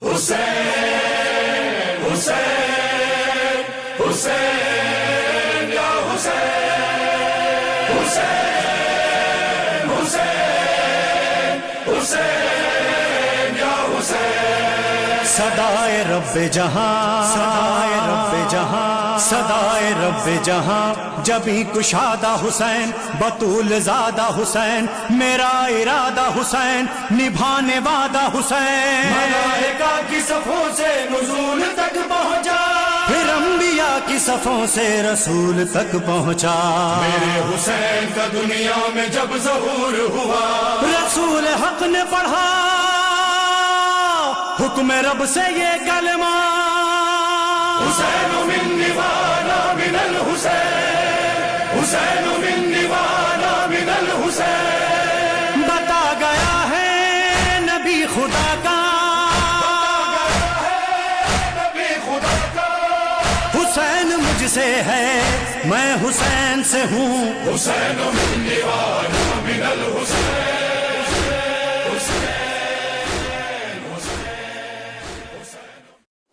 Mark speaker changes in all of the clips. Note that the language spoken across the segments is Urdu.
Speaker 1: حسین حسین حسین یا حسین حسین حسین حسین یا حسین
Speaker 2: صدائے رب جہاں صدائے رب جہاں صدائے رب جہاں جبھی کشادہ حسین بطول زادہ حسین میرا ارادہ حسین نبھانے وعدہ حسین
Speaker 1: ملائکہ کی صفوں سے نزول تک پہنچا
Speaker 2: پھر انبیاء کی صفوں سے رسول تک پہنچا
Speaker 1: میرے حسین کا دنیا میں جب ظہور ہوا
Speaker 2: رسول حق نے پڑھا حکم رب سے یہ کلمہ
Speaker 1: حسین منی وانا من الحسین حسین منی وانا من الحسین
Speaker 2: بتا گیا ہے نبی خدا کا
Speaker 1: نبی خدا کا
Speaker 2: حسین مجھ سے ہے میں حسین سے ہوں
Speaker 1: حسین منی وانا من الحسین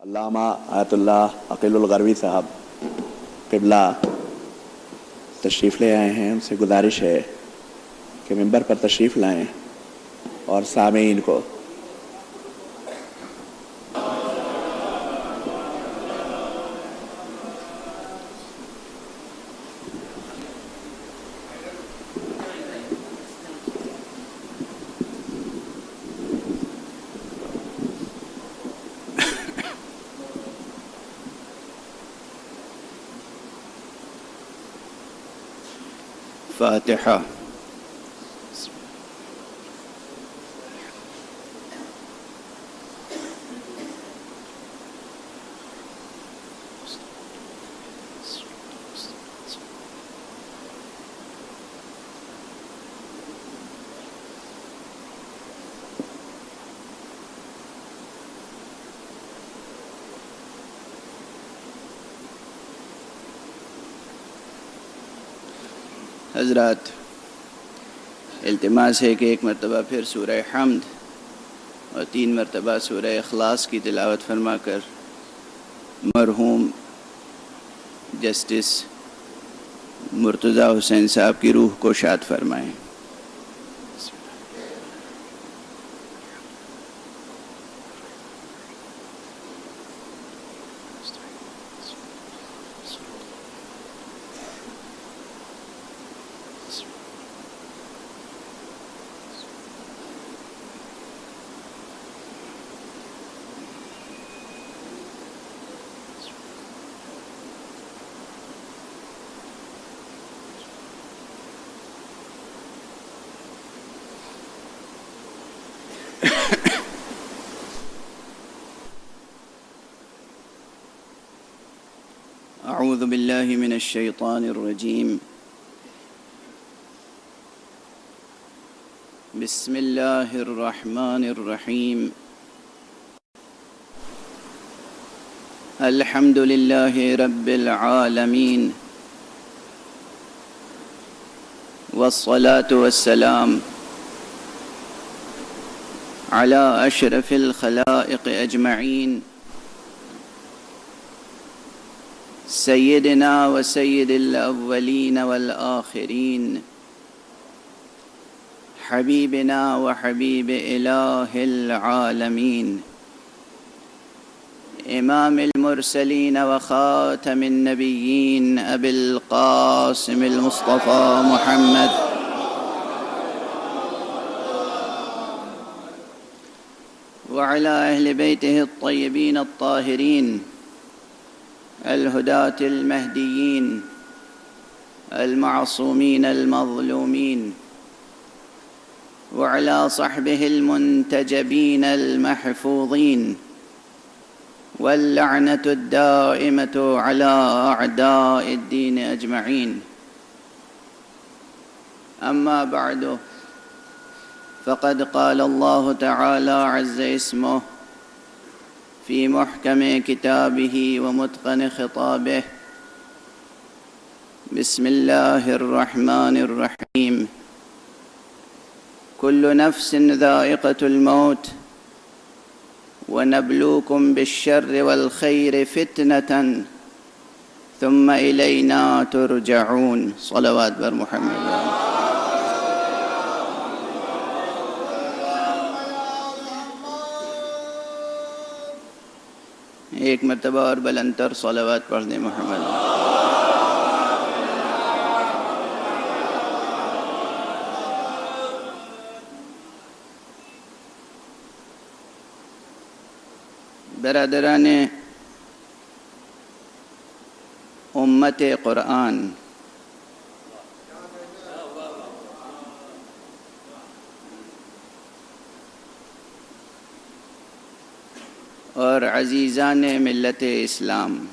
Speaker 3: علامہ آیت اللہ عقیل الغروی صاحب قبلہ تشریف لے آئے ہیں. ان سے گزارش ہے کہ ممبر پر تشریف لائیں اور سامعین کو فاتحہ. حضرات، التماس ہے کہ ایک مرتبہ پھر سورہ حمد اور 3 مرتبہ سورہ اخلاص کی تلاوت فرما کر مرحوم جسٹس مرتضیٰ حسین صاحب کی روح کو شاد فرمائیں. اعوذ باللہ من الشیطان الرجیم. بسم اللہ الرحمن الرحیم. الحمد للہ رب العالمین والصلاة والسلام علی اشرف الخلائق اجمعین سیدنا و سید الاولین والآخرین حبیبنا و حبیب الہ العالمین امام المرسلین و خاتم النبیین ابی القاسم المصطفى محمد وعلى أهل بيته الطيبين الطاهرين الهداة المهديين المعصومين المظلومين وعلى صحبه المنتجبين المحفوظين واللعنة الدائمة على أعداء الدين أجمعين. أما بعد فقد قال الله تعالى عز اسمه في محكم كتابه ومتقن خطابه. بسم الله الرحمن الرحيم. كل نفس ذائقة الموت
Speaker 4: وَنَبْلُوكُمْ بِالشَّرِّ وَالْخَيْرِ فِتْنَةً ثُمَّ إِلَيْنَا تُرْجَعُونَ۔ صلوات بر محمد۔ ایک مرتبہ اور بلند تر صلوات پڑھ دیں محمد۔ برادران امت قرآن، اور عزیزان ملت اسلام،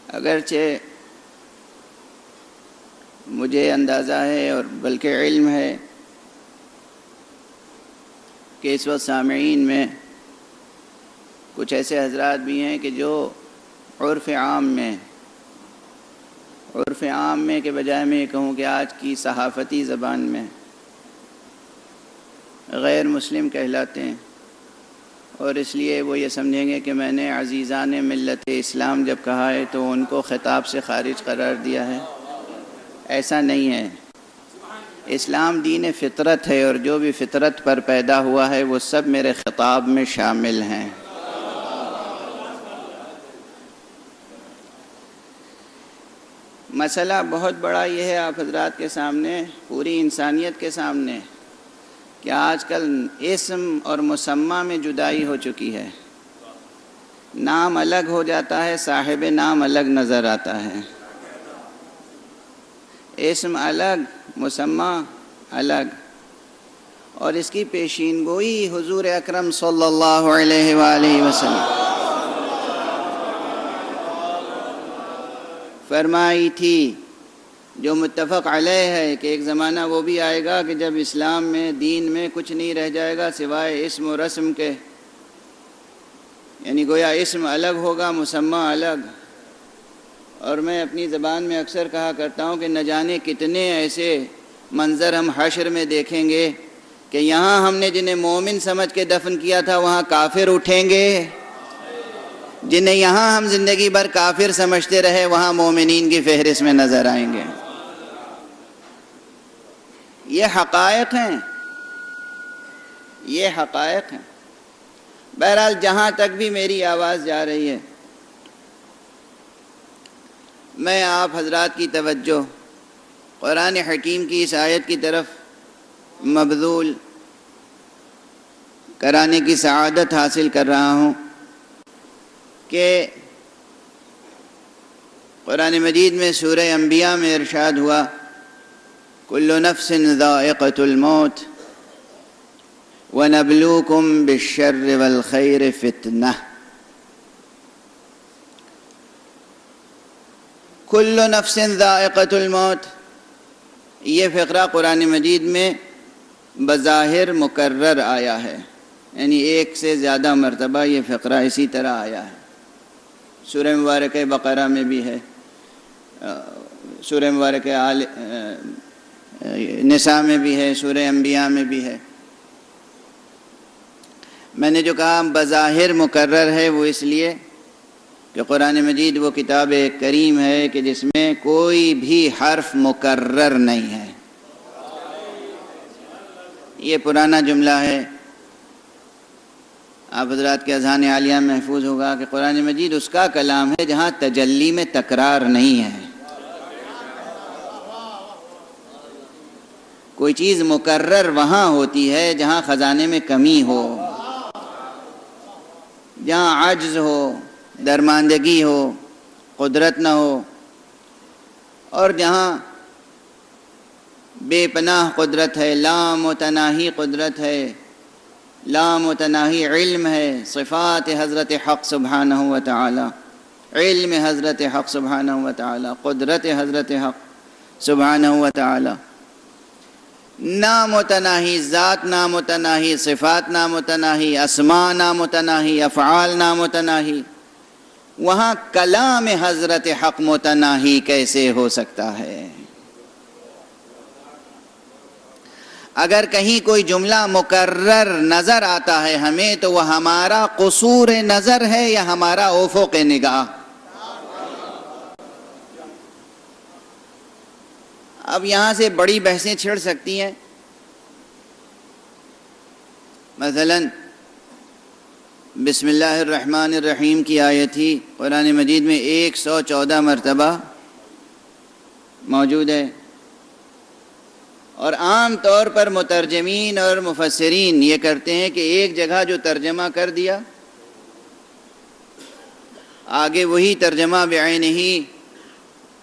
Speaker 4: اگرچہ مجھے اندازہ ہے اور بلکہ علم ہے کہ اس وقت سامعین میں کچھ ایسے حضرات بھی ہیں کہ جو عرف عام میں کے بجائے میں یہ کہوں کہ آج کی صحافتی زبان میں غیر مسلم کہلاتے ہیں، اور اس لیے وہ یہ سمجھیں گے کہ میں نے عزیزان ملت اسلام جب کہا ہے تو ان کو خطاب سے خارج قرار دیا ہے۔ ایسا نہیں ہے۔ اسلام دین فطرت ہے، اور جو بھی فطرت پر پیدا ہوا ہے وہ سب میرے خطاب میں شامل ہیں۔ مسئلہ بہت بڑا یہ ہے آپ حضرات کے سامنے، پوری انسانیت کے سامنے، کہ آج کل اسم اور مسمى میں جدائی ہو چکی ہے۔ نام الگ ہو جاتا ہے، صاحب نام الگ نظر آتا ہے۔ اسم الگ، مسمى الگ، اور اس کی پیشین گوئی حضور اکرم صلی اللہ علیہ وآلہ وسلم فرمائی تھی، جو متفق علیہ ہے کہ ایک زمانہ وہ بھی آئے گا کہ جب اسلام میں، دین میں کچھ نہیں رہ جائے گا سوائے اسم و رسم کے، یعنی گویا اسم الگ ہوگا، مسمى الگ۔ اور میں اپنی زبان میں اکثر کہا کرتا ہوں کہ نہ جانے کتنے ایسے منظر ہم حشر میں دیکھیں گے کہ یہاں ہم نے جنہیں مومن سمجھ کے دفن کیا تھا وہاں کافر اٹھیں گے، جنہیں یہاں ہم زندگی بھر کافر سمجھتے رہے وہاں مومنین کی فہرست میں نظر آئیں گے۔ یہ حقائق ہیں، یہ حقائق ہیں۔ بہرحال جہاں تک بھی میری آواز جا رہی ہے، میں آپ حضرات کی توجہ قرآن حکیم کی اس آیت کی طرف مبذول کرانے کی سعادت حاصل کر رہا ہوں کہ قرآن مجید میں سورہ انبیاء میں ارشاد ہوا، کل نفس ذائقۃ الموت وَنَبْلُوكُمْ بِالشَّرِّ وَالْخَيْرِ فِتْنَةً۔ کل نفس ذائقۃ الموت، یہ فقرہ قرآن مجید میں بظاہر مکرر آیا ہے، یعنی ایک سے زیادہ مرتبہ یہ فقرہ اسی طرح آیا ہے۔ سورہ مبارکہ بقرہ میں بھی ہے، سورہ مبارکہ نساء میں بھی ہے، سورہ انبیاء میں بھی ہے۔ میں نے جو کہا بظاہر مکرر ہے وہ اس لیے کہ قرآن مجید وہ کتاب کریم ہے کہ جس میں کوئی بھی حرف مکرر نہیں ہے۔ یہ پرانا جملہ ہے، آپ حضرات کے اذہان عالیہ میں محفوظ ہوگا کہ قرآن مجید اس کا کلام ہے جہاں تجلی میں تکرار نہیں ہے۔ کوئی چیز مکرر وہاں ہوتی ہے جہاں خزانے میں کمی ہو، جہاں عجز ہو، درماندگی ہو، قدرت نہ ہو، اور جہاں بے پناہ قدرت ہے، لامتناہی قدرت ہے، لامتناہی علم ہے، صفات حضرت حق سبحانہ و تعالی، علم حضرت حق سبحانہ و تعالی، قدرت حضرت حق سبحانہ و تعالی، نامتناہی ذات، نامتناہی صفات، نامتناہی اسماء، نامتناہی افعال، نامتناہی، وہاں کلام حضرت حق متناہی کیسے ہو سکتا ہے؟ اگر کہیں کوئی جملہ مکرر نظر آتا ہے ہمیں تو وہ ہمارا قصور نظر ہے یا ہمارا افق نگاہ. اب یہاں سے بڑی بحثیں چھڑ سکتی ہیں. مثلا بسم اللہ الرحمن الرحیم کی آیت ہی قرآن مجید میں 114 مرتبہ موجود ہے، اور عام طور پر مترجمین اور مفسرین یہ کرتے ہیں کہ ایک جگہ جو ترجمہ کر دیا آگے وہی ترجمہ بعینہ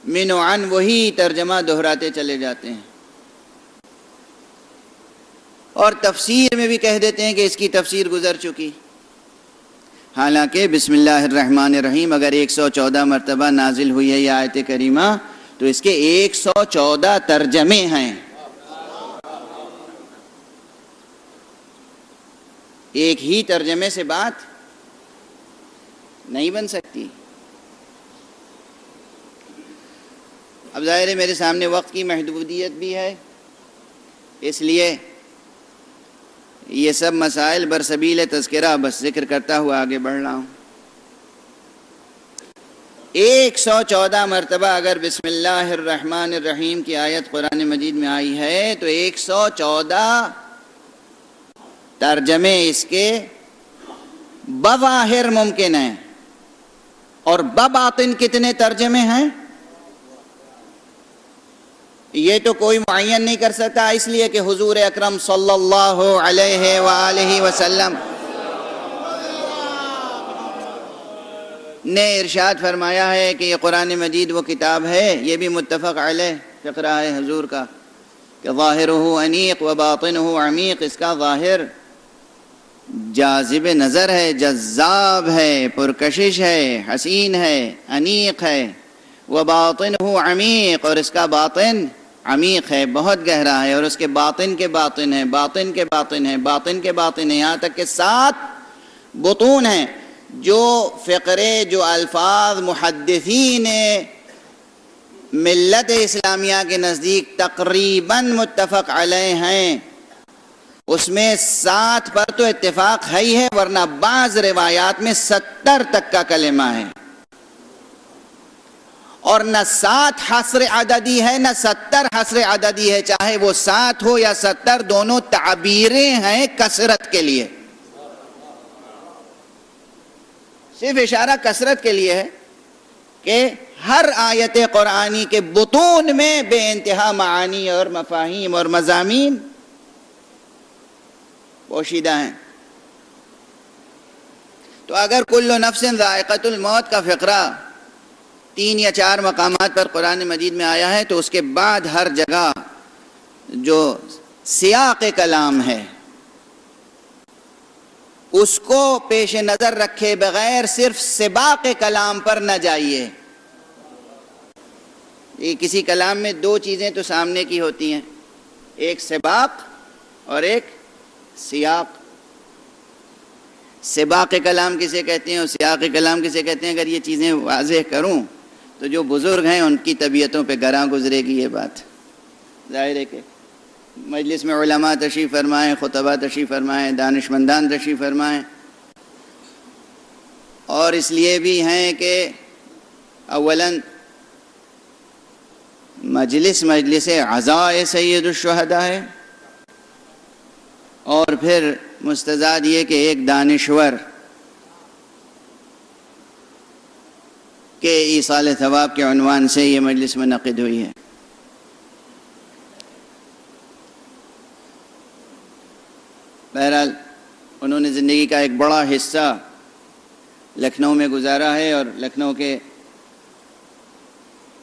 Speaker 4: من و عن وہی ترجمہ دہراتے چلے جاتے ہیں، اور تفسیر میں بھی کہہ دیتے ہیں کہ اس کی تفسیر گزر چکی. حالانکہ بسم اللہ الرحمن الرحیم اگر 114 مرتبہ نازل ہوئی ہے یہ آیت کریمہ تو اس کے 114 ترجمے ہیں. ایک ہی ترجمے سے بات نہیں بن سکتی. اب ظاہر ہے میرے سامنے وقت کی محدودیت بھی ہے، اس لیے یہ سب مسائل برسبیل تذکرہ بس ذکر کرتا ہوا آگے بڑھ رہا ہوں. 114 مرتبہ اگر بسم اللہ الرحمن الرحیم کی آیت قرآن مجید میں آئی ہے تو 114 ترجمے اس کے بظاہر ممکن ہیں، اور بباطن کتنے ترجمے ہیں یہ تو کوئی معین نہیں کر سکتا، اس لیے کہ حضور اکرم صلی اللہ علیہ وآلہ وسلم نے ارشاد فرمایا ہے کہ یہ قرآن مجید وہ کتاب ہے، یہ بھی متفق علیہ فقرہ ہے حضور کا کہ ظاہرہ انیق و باطنہ عمیق. اس کا ظاہر جاذب نظر ہے، جذاب ہے، پرکشش ہے، حسین ہے، انیق ہے. وباطنہ عمیق، اور اس کا باطن عمیق ہے، بہت گہرا ہے، اور اس کے باطن کے باطن ہے، باطن کے باطن ہے، باطن کے باطن ہے، یہاں تک کہ 7 بطون ہیں. جو فقرے، جو الفاظ محدثین ملت اسلامیہ کے نزدیک تقریباً متفق علیہ ہیں، اس میں 7 پر تو اتفاق ہے ہی ہے، ورنہ بعض روایات میں 70 تک کا کلمہ ہے. اور نہ 7 حصر عددی ہے نہ 70 حصر عددی ہے، چاہے وہ 7 ہو یا 70 دونوں تعبیریں ہیں کثرت کے لیے. صرف اشارہ کثرت کے لیے ہے کہ ہر آیت قرآنی کے بطون میں بے انتہا معانی اور مفاہیم اور مضامین پوشیدہ ہیں. تو اگر کل نفس ذائقۃ الموت کا فقرہ 3 یا 4 مقامات پر قرآن مجید میں آیا ہے تو اس کے بعد ہر جگہ جو سیاق کلام ہے اس کو پیش نظر رکھے بغیر صرف سباق کلام پر نہ جائیے. کسی کلام میں 2 چیزیں تو سامنے کی ہوتی ہیں، ایک سباق اور ایک سیاق. سباق کلام کسے کہتے ہیں اور سیاق کلام کسے کہتے ہیں؟ اگر یہ چیزیں واضح کروں تو جو بزرگ ہیں ان کی طبیعتوں پہ گراں گزرے گی یہ بات. ظاہر ہے کہ مجلس میں علماء تشریف فرمائیں، خطبہ تشریف فرمائیں، دانشمندان تشریف فرمائیں، اور اس لیے بھی ہیں کہ اولاً مجلس عزاء سید الشہداء ہے، اور پھر مستزاد یہ کہ ایک دانشور کے ایصال ثواب کے عنوان سے یہ مجلس منعقد ہوئی ہے. بہرحال انہوں نے زندگی کا ایک بڑا حصہ لکھنؤ میں گزارا ہے، اور لکھنؤ کے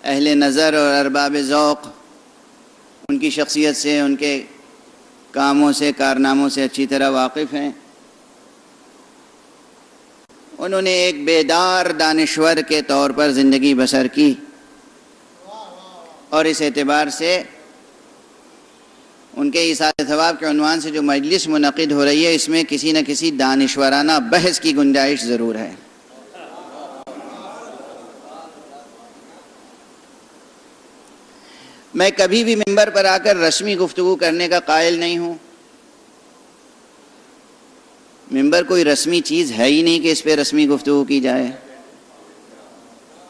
Speaker 4: اہل نظر اور ارباب ذوق ان کی شخصیت سے، ان کے کاموں سے، کارناموں سے اچھی طرح واقف ہیں. انہوں نے ایک بیدار دانشور کے طور پر زندگی بسر کی، اور اس اعتبار سے ان کے ایصال ثواب کے عنوان سے جو مجلس منعقد ہو رہی ہے اس میں کسی نہ کسی دانشورانہ بحث کی گنجائش ضرور ہے. میں کبھی بھی منبر پر آ کر رسمی گفتگو کرنے کا قائل نہیں ہوں. منبر کوئی رسمی چیز ہے ہی نہیں کہ اس پہ رسمی گفتگو کی جائے.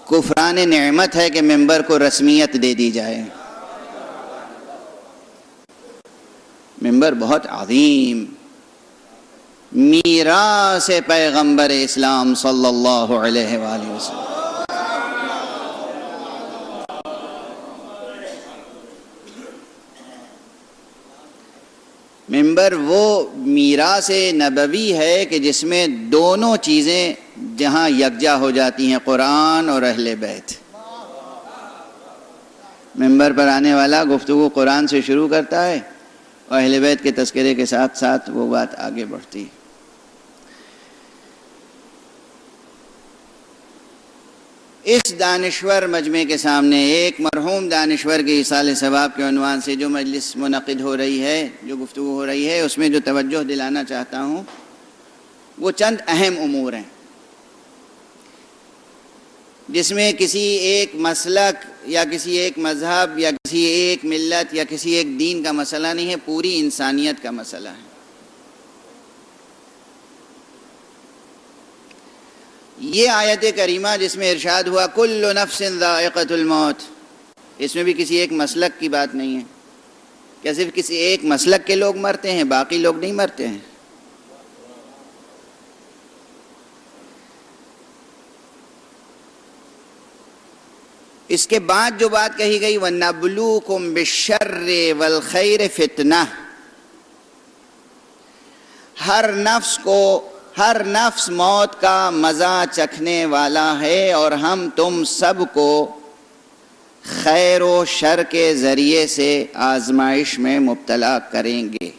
Speaker 4: کفران نعمت ہے کہ منبر کو رسمیت دے دی جائے. منبر بہت عظیم میراث پیغمبر اسلام صلی اللہ علیہ وآلہ وسلم. منبر وہ میراث نبوی ہے کہ جس میں دونوں چیزیں جہاں یکجا ہو جاتی ہیں، قرآن اور اہل بیت. منبر پر آنے والا گفتگو قرآن سے شروع کرتا ہے اور اہل بیت کے تذکرے کے ساتھ ساتھ وہ بات آگے بڑھتی. اس دانشور مجمع کے سامنے ایک مرحوم دانشور کے ایصال ثواب کے عنوان سے جو مجلس منعقد ہو رہی ہے، جو گفتگو ہو رہی ہے، اس میں جو توجہ دلانا چاہتا ہوں وہ چند اہم امور ہیں جس میں کسی ایک مسلک یا کسی ایک مذہب یا کسی ایک ملت یا کسی ایک دین کا مسئلہ نہیں ہے، پوری انسانیت کا مسئلہ ہے. یہ آیت کریمہ جس میں ارشاد ہوا کل نفس ذائقۃ الموت، اس میں بھی کسی ایک مسلک کی بات نہیں ہے. کیا صرف کسی ایک مسلک کے لوگ مرتے ہیں، باقی لوگ نہیں مرتے ہیں؟ اس کے بعد جو بات کہی گئی وَنَبْلُوكُمْ بِالشَّرِّ وَالْخَيْرِ فِتْنَةً، ہر نفس موت کا مزہ چکھنے والا ہے اور ہم تم سب کو خیر و شر کے ذریعے سے آزمائش میں مبتلا کریں گے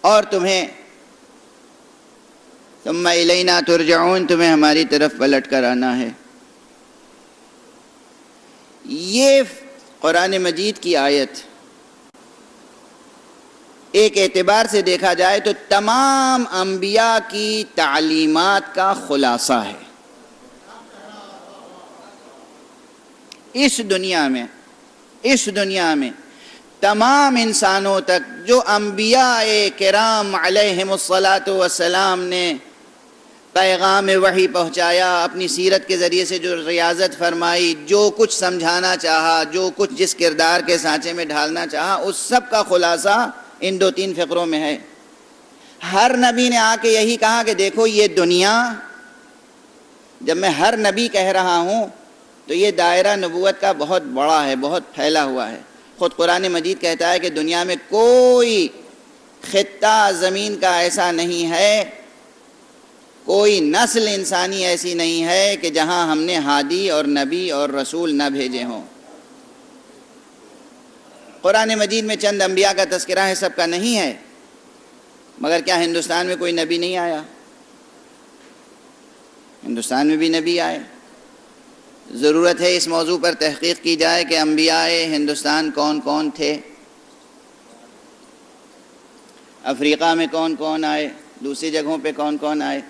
Speaker 4: اور تمہیں ثم الینا ترجعون، تمہیں ہماری طرف پلٹ کر آنا ہے. یہ قرآن مجید کی آیت ایک اعتبار سے دیکھا جائے تو تمام انبیاء کی تعلیمات کا خلاصہ ہے. اس دنیا میں تمام انسانوں تک جو انبیاء کرام علیہم الصلاۃ والسلام نے پیغام وحی پہنچایا، اپنی سیرت کے ذریعے سے جو ریاضت فرمائی، جو کچھ سمجھانا چاہا، جو کچھ جس کردار کے سانچے میں ڈھالنا چاہا، اس سب کا خلاصہ ان 2-3 فقروں میں ہے. ہر نبی نے آ کے یہی کہا کہ دیکھو یہ دنیا، جب میں ہر نبی کہہ رہا ہوں تو یہ دائرہ نبوت کا بہت بڑا ہے، بہت پھیلا ہوا ہے. خود قرآن مجید کہتا ہے کہ دنیا میں کوئی خطہ زمین کا ایسا نہیں ہے، کوئی نسل انسانی ایسی نہیں ہے کہ جہاں ہم نے ہادی اور نبی اور رسول نہ بھیجے ہوں. قرآن مجید میں چند انبیاء کا تذکرہ ہے، سب کا نہیں ہے. مگر کیا ہندوستان میں کوئی نبی نہیں آیا؟ ہندوستان میں بھی نبی آئے. ضرورت ہے اس موضوع پر تحقیق کی جائے کہ انبیاء ہندوستان کون کون تھے، افریقہ میں کون کون آئے، دوسری جگہوں پہ کون کون آئے.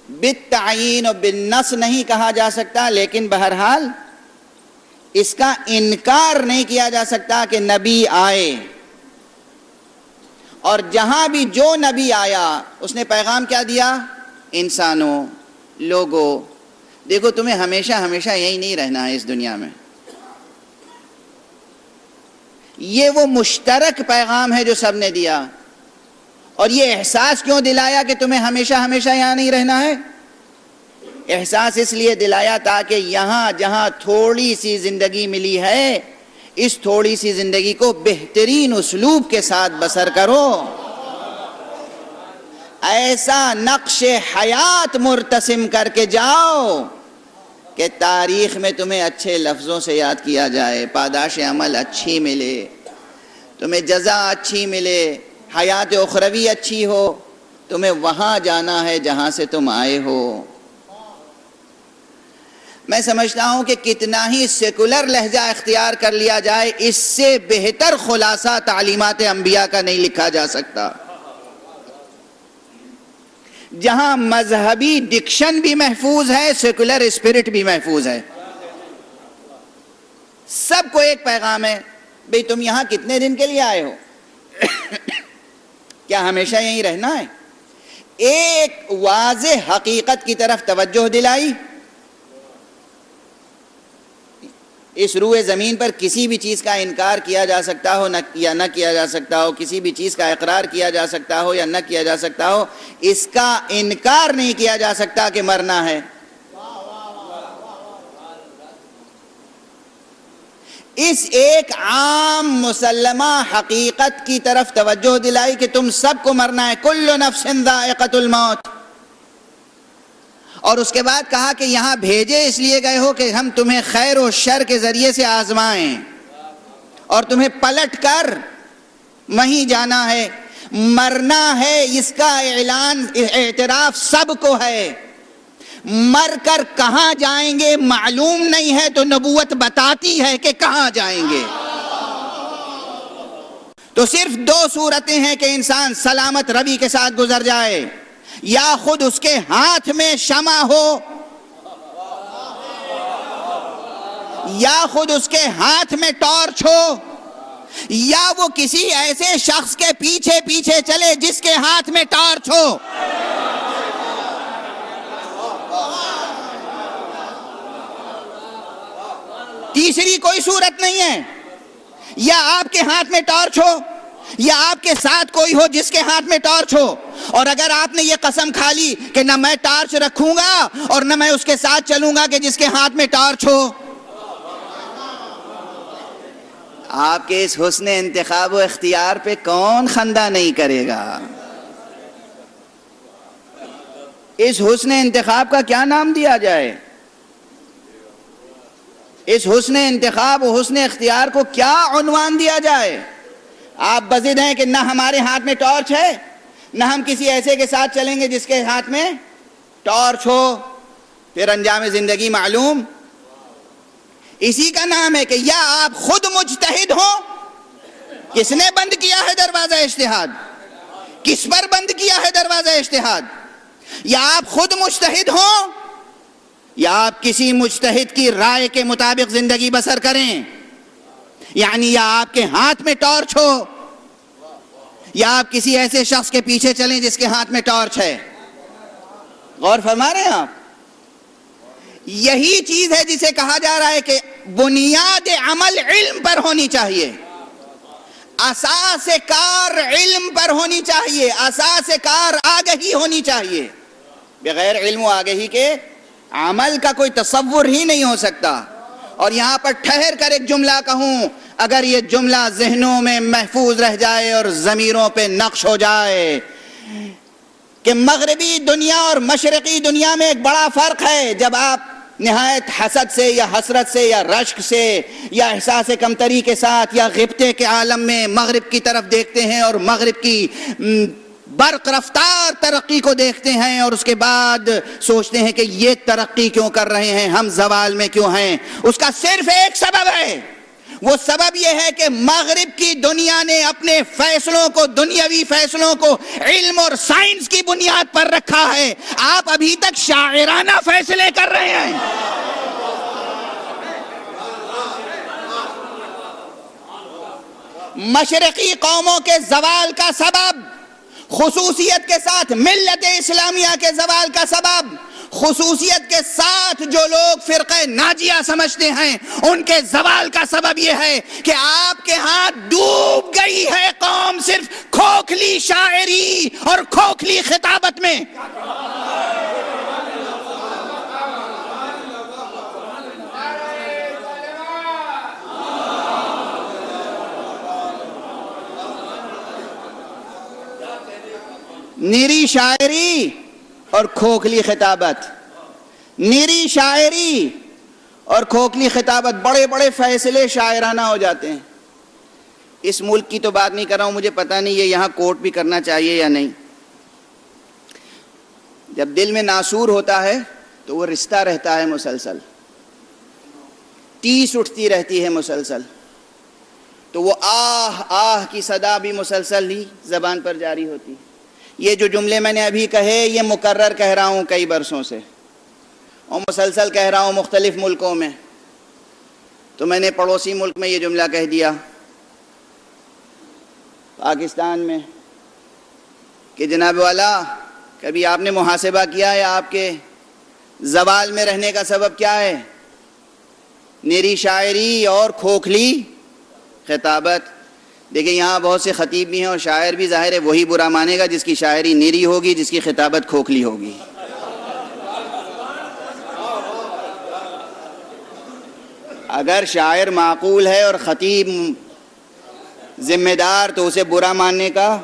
Speaker 4: بالتعیین و بالنص نہیں کہا جا سکتا، لیکن بہرحال اس کا انکار نہیں کیا جا سکتا کہ نبی آئے. اور جہاں بھی جو نبی آیا اس نے پیغام کیا دیا؟ انسانوں، لوگوں، دیکھو تمہیں ہمیشہ یہی نہیں رہنا ہے اس دنیا میں. یہ وہ مشترک پیغام ہے جو سب نے دیا. اور یہ احساس کیوں دلایا کہ تمہیں ہمیشہ یہاں نہیں رہنا ہے؟ احساس اس لیے دلایا تاکہ یہاں جہاں تھوڑی سی زندگی ملی ہے، اس تھوڑی سی زندگی کو بہترین اسلوب کے ساتھ بسر کرو. ایسا نقش حیات مرتسم کر کے جاؤ کہ تاریخ میں تمہیں اچھے لفظوں سے یاد کیا جائے، پاداش عمل اچھی ملے، تمہیں جزا اچھی ملے، حیات اخروی اچھی ہو. تمہیں وہاں جانا ہے جہاں سے تم آئے ہو. میں سمجھتا ہوں کہ کتنا ہی سیکولر لہجہ اختیار کر لیا جائے، اس سے بہتر خلاصہ تعلیمات انبیاء کا نہیں لکھا جا سکتا. جہاں مذہبی ڈکشن بھی محفوظ ہے، سیکولر اسپرٹ بھی محفوظ ہے. سب کو ایک پیغام ہے، بھئی تم یہاں کتنے دن کے لیے آئے ہو؟ کیا ہمیشہ یہیں رہنا ہے؟ ایک واضح حقیقت کی طرف توجہ دلائی، اس روئے زمین پر کسی بھی چیز کا انکار کیا جا سکتا ہو یا نہ کیا جا سکتا ہو، کسی بھی چیز کا اقرار کیا جا سکتا ہو یا نہ کیا جا سکتا ہو، اس کا انکار نہیں کیا جا سکتا کہ مرنا ہے۔ اس ایک عام مسلمہ حقیقت کی طرف توجہ دلائی کہ تم سب کو مرنا ہے، کل نفس ذائقۃ الموت، اور اس کے بعد کہا کہ یہاں بھیجے اس لیے گئے ہو کہ ہم تمہیں خیر و شر کے ذریعے سے آزمائیں، اور تمہیں پلٹ کر وہیں جانا ہے، مرنا ہے، اس کا اعلان اعتراف سب کو ہے۔ مر کر کہاں جائیں گے معلوم نہیں ہے، تو نبوت بتاتی ہے کہ کہاں جائیں گے۔ تو صرف دو صورتیں ہیں کہ انسان سلامت روی کے ساتھ گزر جائے، یا خود اس کے ہاتھ میں شمع ہو، یا خود اس کے ہاتھ میں ٹارچ ہو، یا وہ کسی ایسے شخص کے پیچھے پیچھے چلے جس کے ہاتھ میں ٹارچ ہو۔ تیسری کوئی صورت نہیں ہے، یا آپ کے ہاتھ میں ٹارچ ہو، یا آپ کے ساتھ کوئی ہو جس کے ہاتھ میں ٹارچ ہو، اور اگر آپ نے یہ قسم کھا لی کہ نہ میں ٹارچ رکھوں گا اور نہ میں اس کے ساتھ چلوں گا کہ جس کے ہاتھ میں ٹارچ ہو، آپ کے اس حسن انتخاب و اختیار پہ کون خندہ نہیں کرے گا؟ اس حسن انتخاب کا کیا نام دیا جائے؟ اس حسن انتخاب و حسن اختیار کو کیا عنوان دیا جائے؟ آپ بضد ہیں کہ نہ ہمارے ہاتھ میں ٹارچ ہے، نہ ہم کسی ایسے کے ساتھ چلیں گے جس کے ہاتھ میں ٹارچ ہو، پھر انجام زندگی معلوم۔ اسی کا نام ہے کہ یا آپ خود مجتہد ہوں، کس نے بند کیا ہے دروازہ اجتہاد؟ کس پر بند کیا ہے دروازہ اجتہاد؟ یا آپ خود مجتہد ہوں، یا آپ کسی مجتہد کی رائے کے مطابق زندگی بسر کریں، یعنی یا آپ کے ہاتھ میں ٹارچ ہو، یا آپ کسی ایسے شخص کے پیچھے چلیں جس کے ہاتھ میں ٹارچ ہے۔ غور فرما رہے ہیں آپ؟ یہی چیز ہے جسے کہا جا رہا ہے کہ بنیاد عمل علم پر ہونی چاہیے، اساس کار علم پر ہونی چاہیے، اساس کار آگہی ہونی چاہیے۔ بغیر علم و آگہی کے عمل کا کوئی تصور ہی نہیں ہو سکتا۔ اور یہاں پر ٹھہر کر ایک جملہ کہوں، اگر یہ جملہ ذہنوں میں محفوظ رہ جائے اور ضمیروں پہ نقش ہو جائے کہ مغربی دنیا اور مشرقی دنیا میں ایک بڑا فرق ہے۔ جب آپ نہایت حسد سے یا حسرت سے یا رشک سے یا احساس کمتری کے ساتھ یا غبطے کے عالم میں مغرب کی طرف دیکھتے ہیں اور مغرب کی برق رفتار ترقی کو دیکھتے ہیں، اور اس کے بعد سوچتے ہیں کہ یہ ترقی کیوں کر رہے ہیں، ہم زوال میں کیوں ہیں، اس کا صرف ایک سبب ہے۔ وہ سبب یہ ہے کہ مغرب کی دنیا نے اپنے فیصلوں کو، دنیاوی فیصلوں کو علم اور سائنس کی بنیاد پر رکھا ہے۔ آپ ابھی تک شاعرانہ فیصلے کر رہے ہیں۔ مشرقی قوموں کے زوال کا سبب، خصوصیت کے ساتھ ملت اسلامیہ کے زوال کا سبب، خصوصیت کے ساتھ جو لوگ فرقہ ناجیہ سمجھتے ہیں ان کے زوال کا سبب یہ ہے کہ آپ کے ہاتھ ڈوب گئی ہے قوم صرف کھوکھلی شاعری اور کھوکھلی خطابت میں۔ نیری شاعری اور کھوکھلی خطابت، نیری شاعری اور کھوکھلی خطابت، بڑے بڑے فیصلے شاعرانہ ہو جاتے ہیں۔ اس ملک کی تو بات نہیں کر رہا ہوں، مجھے پتہ نہیں یہ یہاں کوٹ بھی کرنا چاہیے یا نہیں۔ جب دل میں ناسور ہوتا ہے تو وہ رشتہ رہتا ہے مسلسل، ٹیس اٹھتی رہتی ہے مسلسل، تو وہ آہ آہ کی صدا بھی مسلسل ہی زبان پر جاری ہوتی ہے۔ یہ جو جملے میں نے ابھی کہے یہ مکرر کہہ رہا ہوں کئی برسوں سے، اور مسلسل کہہ رہا ہوں مختلف ملکوں میں، تو میں نے پڑوسی ملک میں یہ جملہ کہہ دیا پاکستان میں کہ جناب والا کبھی آپ نے محاسبہ کیا ہے آپ کے زوال میں رہنے کا سبب کیا ہے؟ نیری شاعری اور کھوکھلی خطابت. دیکھیں یہاں بہت سے خطیب بھی ہیں اور شاعر بھی، ظاہر ہے وہی برا مانے گا جس کی شاعری نیری ہوگی، جس کی خطابت کھوکھلی ہوگی. اگر شاعر معقول ہے اور خطیب ذمہ دار تو اسے برا ماننے کا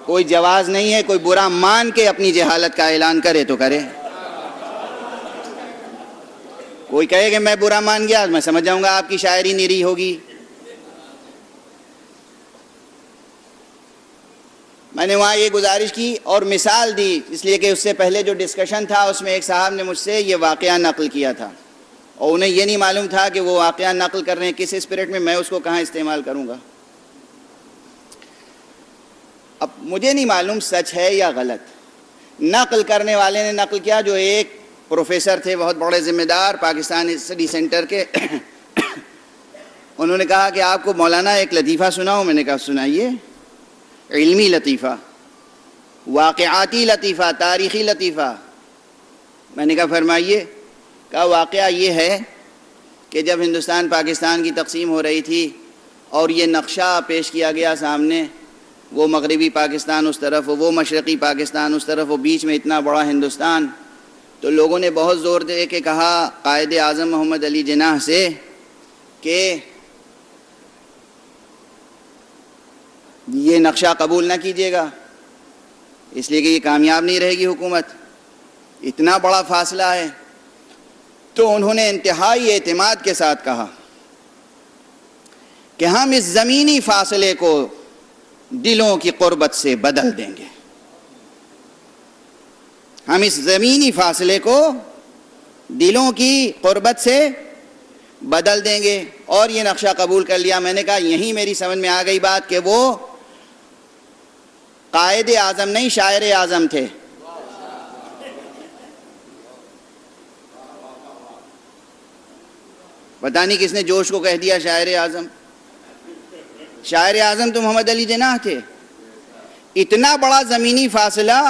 Speaker 4: کوئی جواز نہیں ہے. کوئی برا مان کے اپنی جہالت کا اعلان کرے تو کرے. کوئی کہے کہ میں برا مان گیا، میں سمجھ جاؤں گا آپ کی شاعری نیری ہوگی. میں نے وہاں یہ گزارش کی اور مثال دی، اس لیے کہ اس سے پہلے جو ڈسکشن تھا اس میں ایک صاحب نے مجھ سے یہ واقعہ نقل کیا تھا اور انہیں یہ نہیں معلوم تھا کہ وہ واقعہ نقل کر رہے ہیں کس اسپرٹ میں اس کو کہاں استعمال کروں گا. اب مجھے نہیں معلوم سچ ہے یا غلط. نقل کرنے والے نے نقل کیا جو ایک پروفیسر تھے، بہت بڑے ذمہ دار پاکستان اسٹڈی سینٹر کے. انہوں نے کہا کہ آپ کو مولانا ایک لطیفہ سناؤں. میں نے کہا سنائیے. علمی لطیفہ، واقعاتی لطیفہ، تاریخی لطیفہ. میں نے کہا فرمائیے. کہا واقعہ یہ ہے کہ جب ہندوستان پاکستان کی تقسیم ہو رہی تھی اور یہ نقشہ پیش کیا گیا سامنے، وہ مغربی پاکستان اس طرف، وہ مشرقی پاکستان اس طرف، وہ بیچ میں اتنا بڑا ہندوستان، تو لوگوں نے بہت زور دے کے کہا قائد اعظم محمد علی جناح سے کہ یہ نقشہ قبول نہ کیجیے گا، اس لیے کہ یہ کامیاب نہیں رہے گی حکومت، اتنا بڑا فاصلہ ہے. تو انہوں نے انتہائی اعتماد کے ساتھ کہا کہ ہم اس زمینی فاصلے کو دلوں کی قربت سے بدل دیں گے. ہم اس زمینی فاصلے کو دلوں کی قربت سے بدل دیں گے. اور یہ نقشہ قبول کر لیا. میں نے کہا یہیں میری سمجھ میں آ گئی بات کہ وہ قائد اعظم نہیں شاعر اعظم تھے. پتہ نہیں کس نے جوش کو کہہ دیا شاعر اعظم. شاعر اعظم تو محمد علی جناح تھے. اتنا بڑا زمینی فاصلہ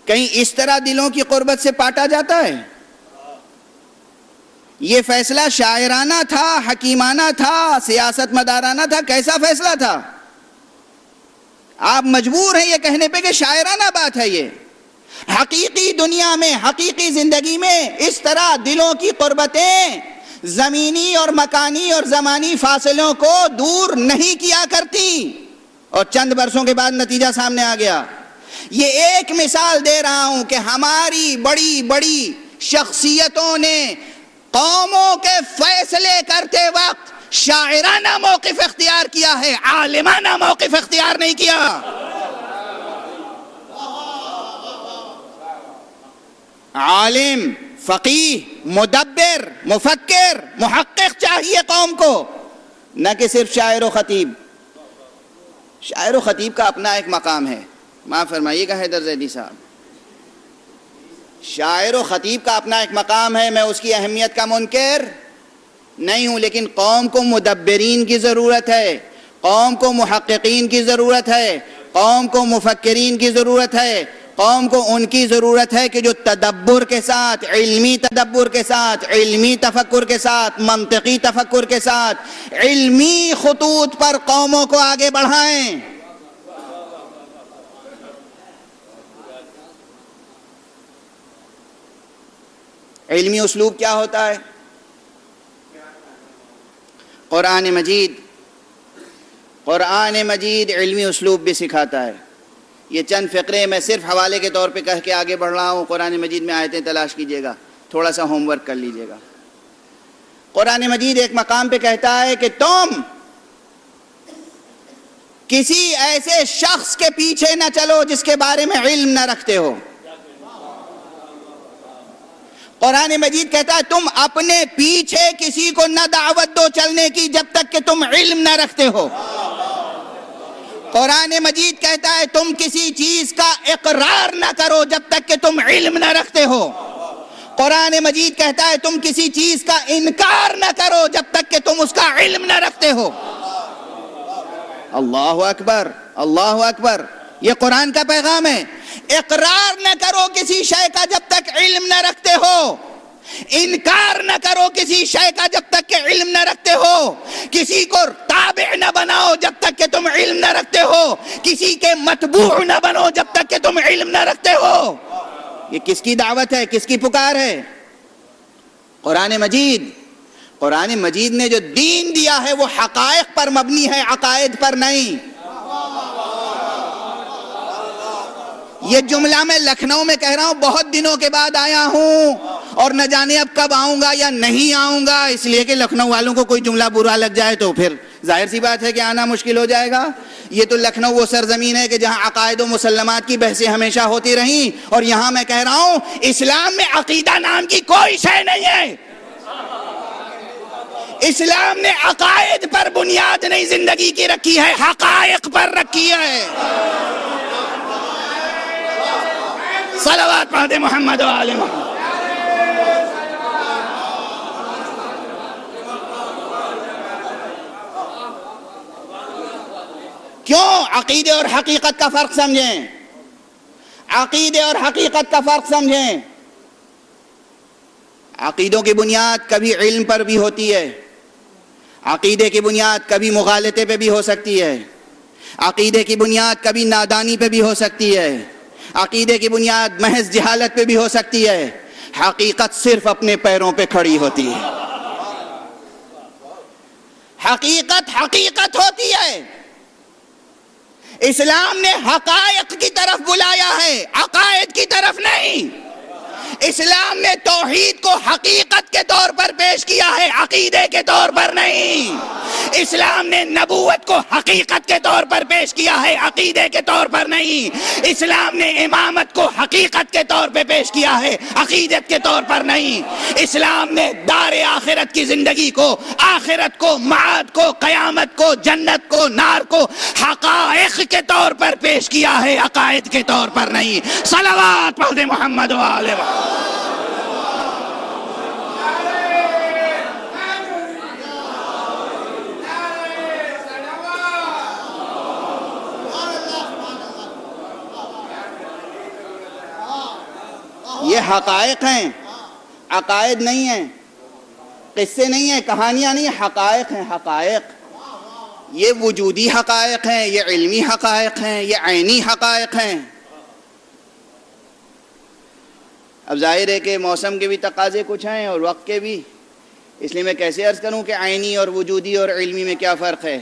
Speaker 4: کہیں اس طرح دلوں کی قربت سے پاٹا جاتا ہے؟ یہ فیصلہ شاعرانہ تھا، حکیمانہ تھا، سیاست مدارانہ تھا. کیسا فیصلہ تھا؟ آپ مجبور ہیں یہ کہنے پہ کہ شاعرانہ بات ہے. یہ حقیقی دنیا میں، حقیقی زندگی میں اس طرح دلوں کی قربتیں زمینی اور مکانی اور زمانی فاصلوں کو دور نہیں کیا کرتی. اور چند برسوں کے بعد نتیجہ سامنے آ گیا. یہ ایک مثال دے رہا ہوں کہ ہماری بڑی بڑی شخصیتوں نے قوموں کے فیصلے کرتے وقت شاعرانہ موقف اختیار کیا ہے، عالمانہ موقف اختیار نہیں کیا. عالم، فقیہ، مدبر، مفکر، محقق چاہیے قوم کو، نہ کہ صرف شاعر و خطیب. شاعر و خطیب کا اپنا ایک مقام ہے. معاف فرمائیے گا حیدر زیدی صاحب، شاعر و خطیب کا اپنا ایک مقام ہے. میں اس کی اہمیت کا منکر نہیں ہوں، لیکن قوم کو مدبرین کی ضرورت ہے، قوم کو محققین کی ضرورت ہے، قوم کو مفکرین کی ضرورت ہے، قوم کو ان کی ضرورت ہے کہ جو تدبر کے ساتھ، علمی تدبر کے ساتھ، علمی تفکر کے ساتھ، منطقی تفکر کے ساتھ علمی خطوط پر قوموں کو آگے بڑھائیں. علمی اسلوب کیا ہوتا ہے؟ قرآن مجید علمی اسلوب بھی سکھاتا ہے. یہ چند فقرے میں صرف حوالے کے طور پہ کہہ کے آگے بڑھ رہا ہوں. قرآن مجید میں آیتیں تلاش کیجئے گا، تھوڑا سا ہوم ورک کر لیجئے گا. قرآن مجید ایک مقام پہ کہتا ہے کہ تم کسی ایسے شخص کے پیچھے نہ چلو جس کے بارے میں علم نہ رکھتے ہو. قرآن مجید کہتا ہے تم اپنے پیچھے کسی کو نہ دعوت دو چلنے کی جب تک کہ تم علم نہ رکھتے ہو. قرآن مجید کہتا ہے تم کسی چیز کا اقرار نہ کرو جب تک کہ تم علم نہ رکھتے ہو. قرآن مجید کہتا ہے تم کسی چیز کا انکار نہ کرو جب تک کہ تم اس کا علم نہ رکھتے ہو. اللہ اکبر، اللہ اکبر، یہ قرآن کا پیغام ہے. اقرار نہ کرو کسی شے کا جب تک علم نہ رکھتے ہو، انکار نہ کرو کسی شے کا جب تک کہ علم نہ رکھتے ہو، کسی کو تابع نہ بناؤ جب تک کہ تم علم نہ رکھتے ہو، کسی کے متبوع نہ بنو جب تک کہ تم علم نہ رکھتے ہو. یہ کس کی دعوت ہے، کس کی پکار ہے؟ قرآن مجید. قرآن مجید نے جو دین دیا ہے وہ حقائق پر مبنی ہے، عقائد پر نہیں. یہ جملہ میں لکھنؤ میں کہہ رہا ہوں، بہت دنوں کے بعد آیا ہوں اور نہ جانے اب کب آؤں گا یا نہیں آؤں گا، اس لیے کہ لکھنؤ والوں کو کوئی جملہ برا لگ جائے تو پھر ظاہر سی بات ہے کہ آنا مشکل ہو جائے گا. یہ تو لکھنؤ وہ سرزمین ہے کہ جہاں عقائد و مسلمات کی بحثیں ہمیشہ ہوتی رہیں، اور یہاں میں کہہ رہا ہوں اسلام میں عقیدہ نام کی کوئی شے نہیں ہے. اسلام نے عقائد پر بنیاد نہیں زندگی کی رکھی ہے، حقائق پر رکھی ہے. صلوات پڑھ دے محمد و آل محمد. کیوں؟ عقیدے اور حقیقت کا فرق سمجھیں. عقیدے اور حقیقت کا فرق سمجھیں. عقیدوں کی بنیاد کبھی علم پر بھی ہوتی ہے، عقیدے کی بنیاد کبھی مغالطے پہ بھی ہو سکتی ہے، عقیدے کی بنیاد کبھی نادانی پہ بھی ہو سکتی ہے، عقیدے کی بنیاد محض جہالت پہ بھی ہو سکتی ہے. حقیقت صرف اپنے پیروں پہ کھڑی ہوتی ہے. حقیقت حقیقت ہوتی ہے. اسلام نے حقائق کی طرف بلایا ہے، عقائد کی طرف نہیں. اسلام نے توحید کو حقیقت کے طور پر پیش کیا ہے، عقیدے کے طور پر نہیں. اسلام نے نبوت کو حقیقت کے طور پر پیش کیا ہے، عقیدے کے طور پر نہیں. اسلام نے امامت کو حقیقت کے طور پہ پیش کیا ہے، عقیدت کے طور پر نہیں. اسلام نے دار آخرت کی زندگی کو، آخرت کو، معاد کو، قیامت کو، جنت کو، نار کو حقائق کے طور پر پیش کیا ہے، عقائد کے طور پر نہیں. صلوات پڑھ دے محمد و آل محمد. یہ حقائق ہیں، عقائد نہیں ہیں، قصے نہیں ہیں، کہانیاں نہیں ہیں، حقائق ہیں. حقائق یہ وجودی حقائق ہیں، یہ علمی حقائق ہیں، یہ عینی حقائق ہیں. اب ظاہر ہے کہ موسم کے بھی تقاضے کچھ ہیں اور وقت کے بھی، اس لیے میں کیسے عرض کروں کہ عینی اور وجودی اور علمی میں کیا فرق ہے.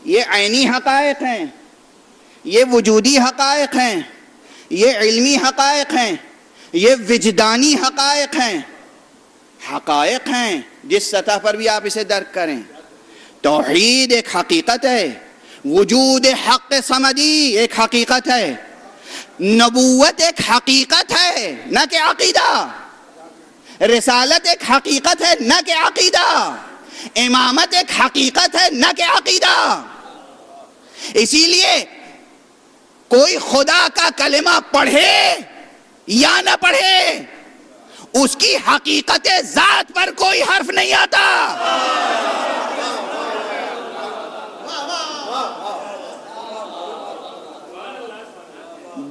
Speaker 4: یہ عینی حقائق ہیں، یہ وجودی حقائق ہیں، یہ علمی حقائق ہیں، یہ وجدانی حقائق ہیں. حقائق ہیں جس سطح پر بھی آپ اسے درک کریں. توحید ایک حقیقت ہے، وجود حق صمدی ایک حقیقت ہے، نبوت ایک حقیقت ہے نہ کہ عقیدہ، رسالت ایک حقیقت ہے نہ کہ عقیدہ، امامت ایک حقیقت ہے نہ کہ عقیدہ. اسی لیے کوئی خدا کا کلمہ پڑھے یا نہ پڑھے، اس کی حقیقت ذات پر کوئی حرف نہیں آتا.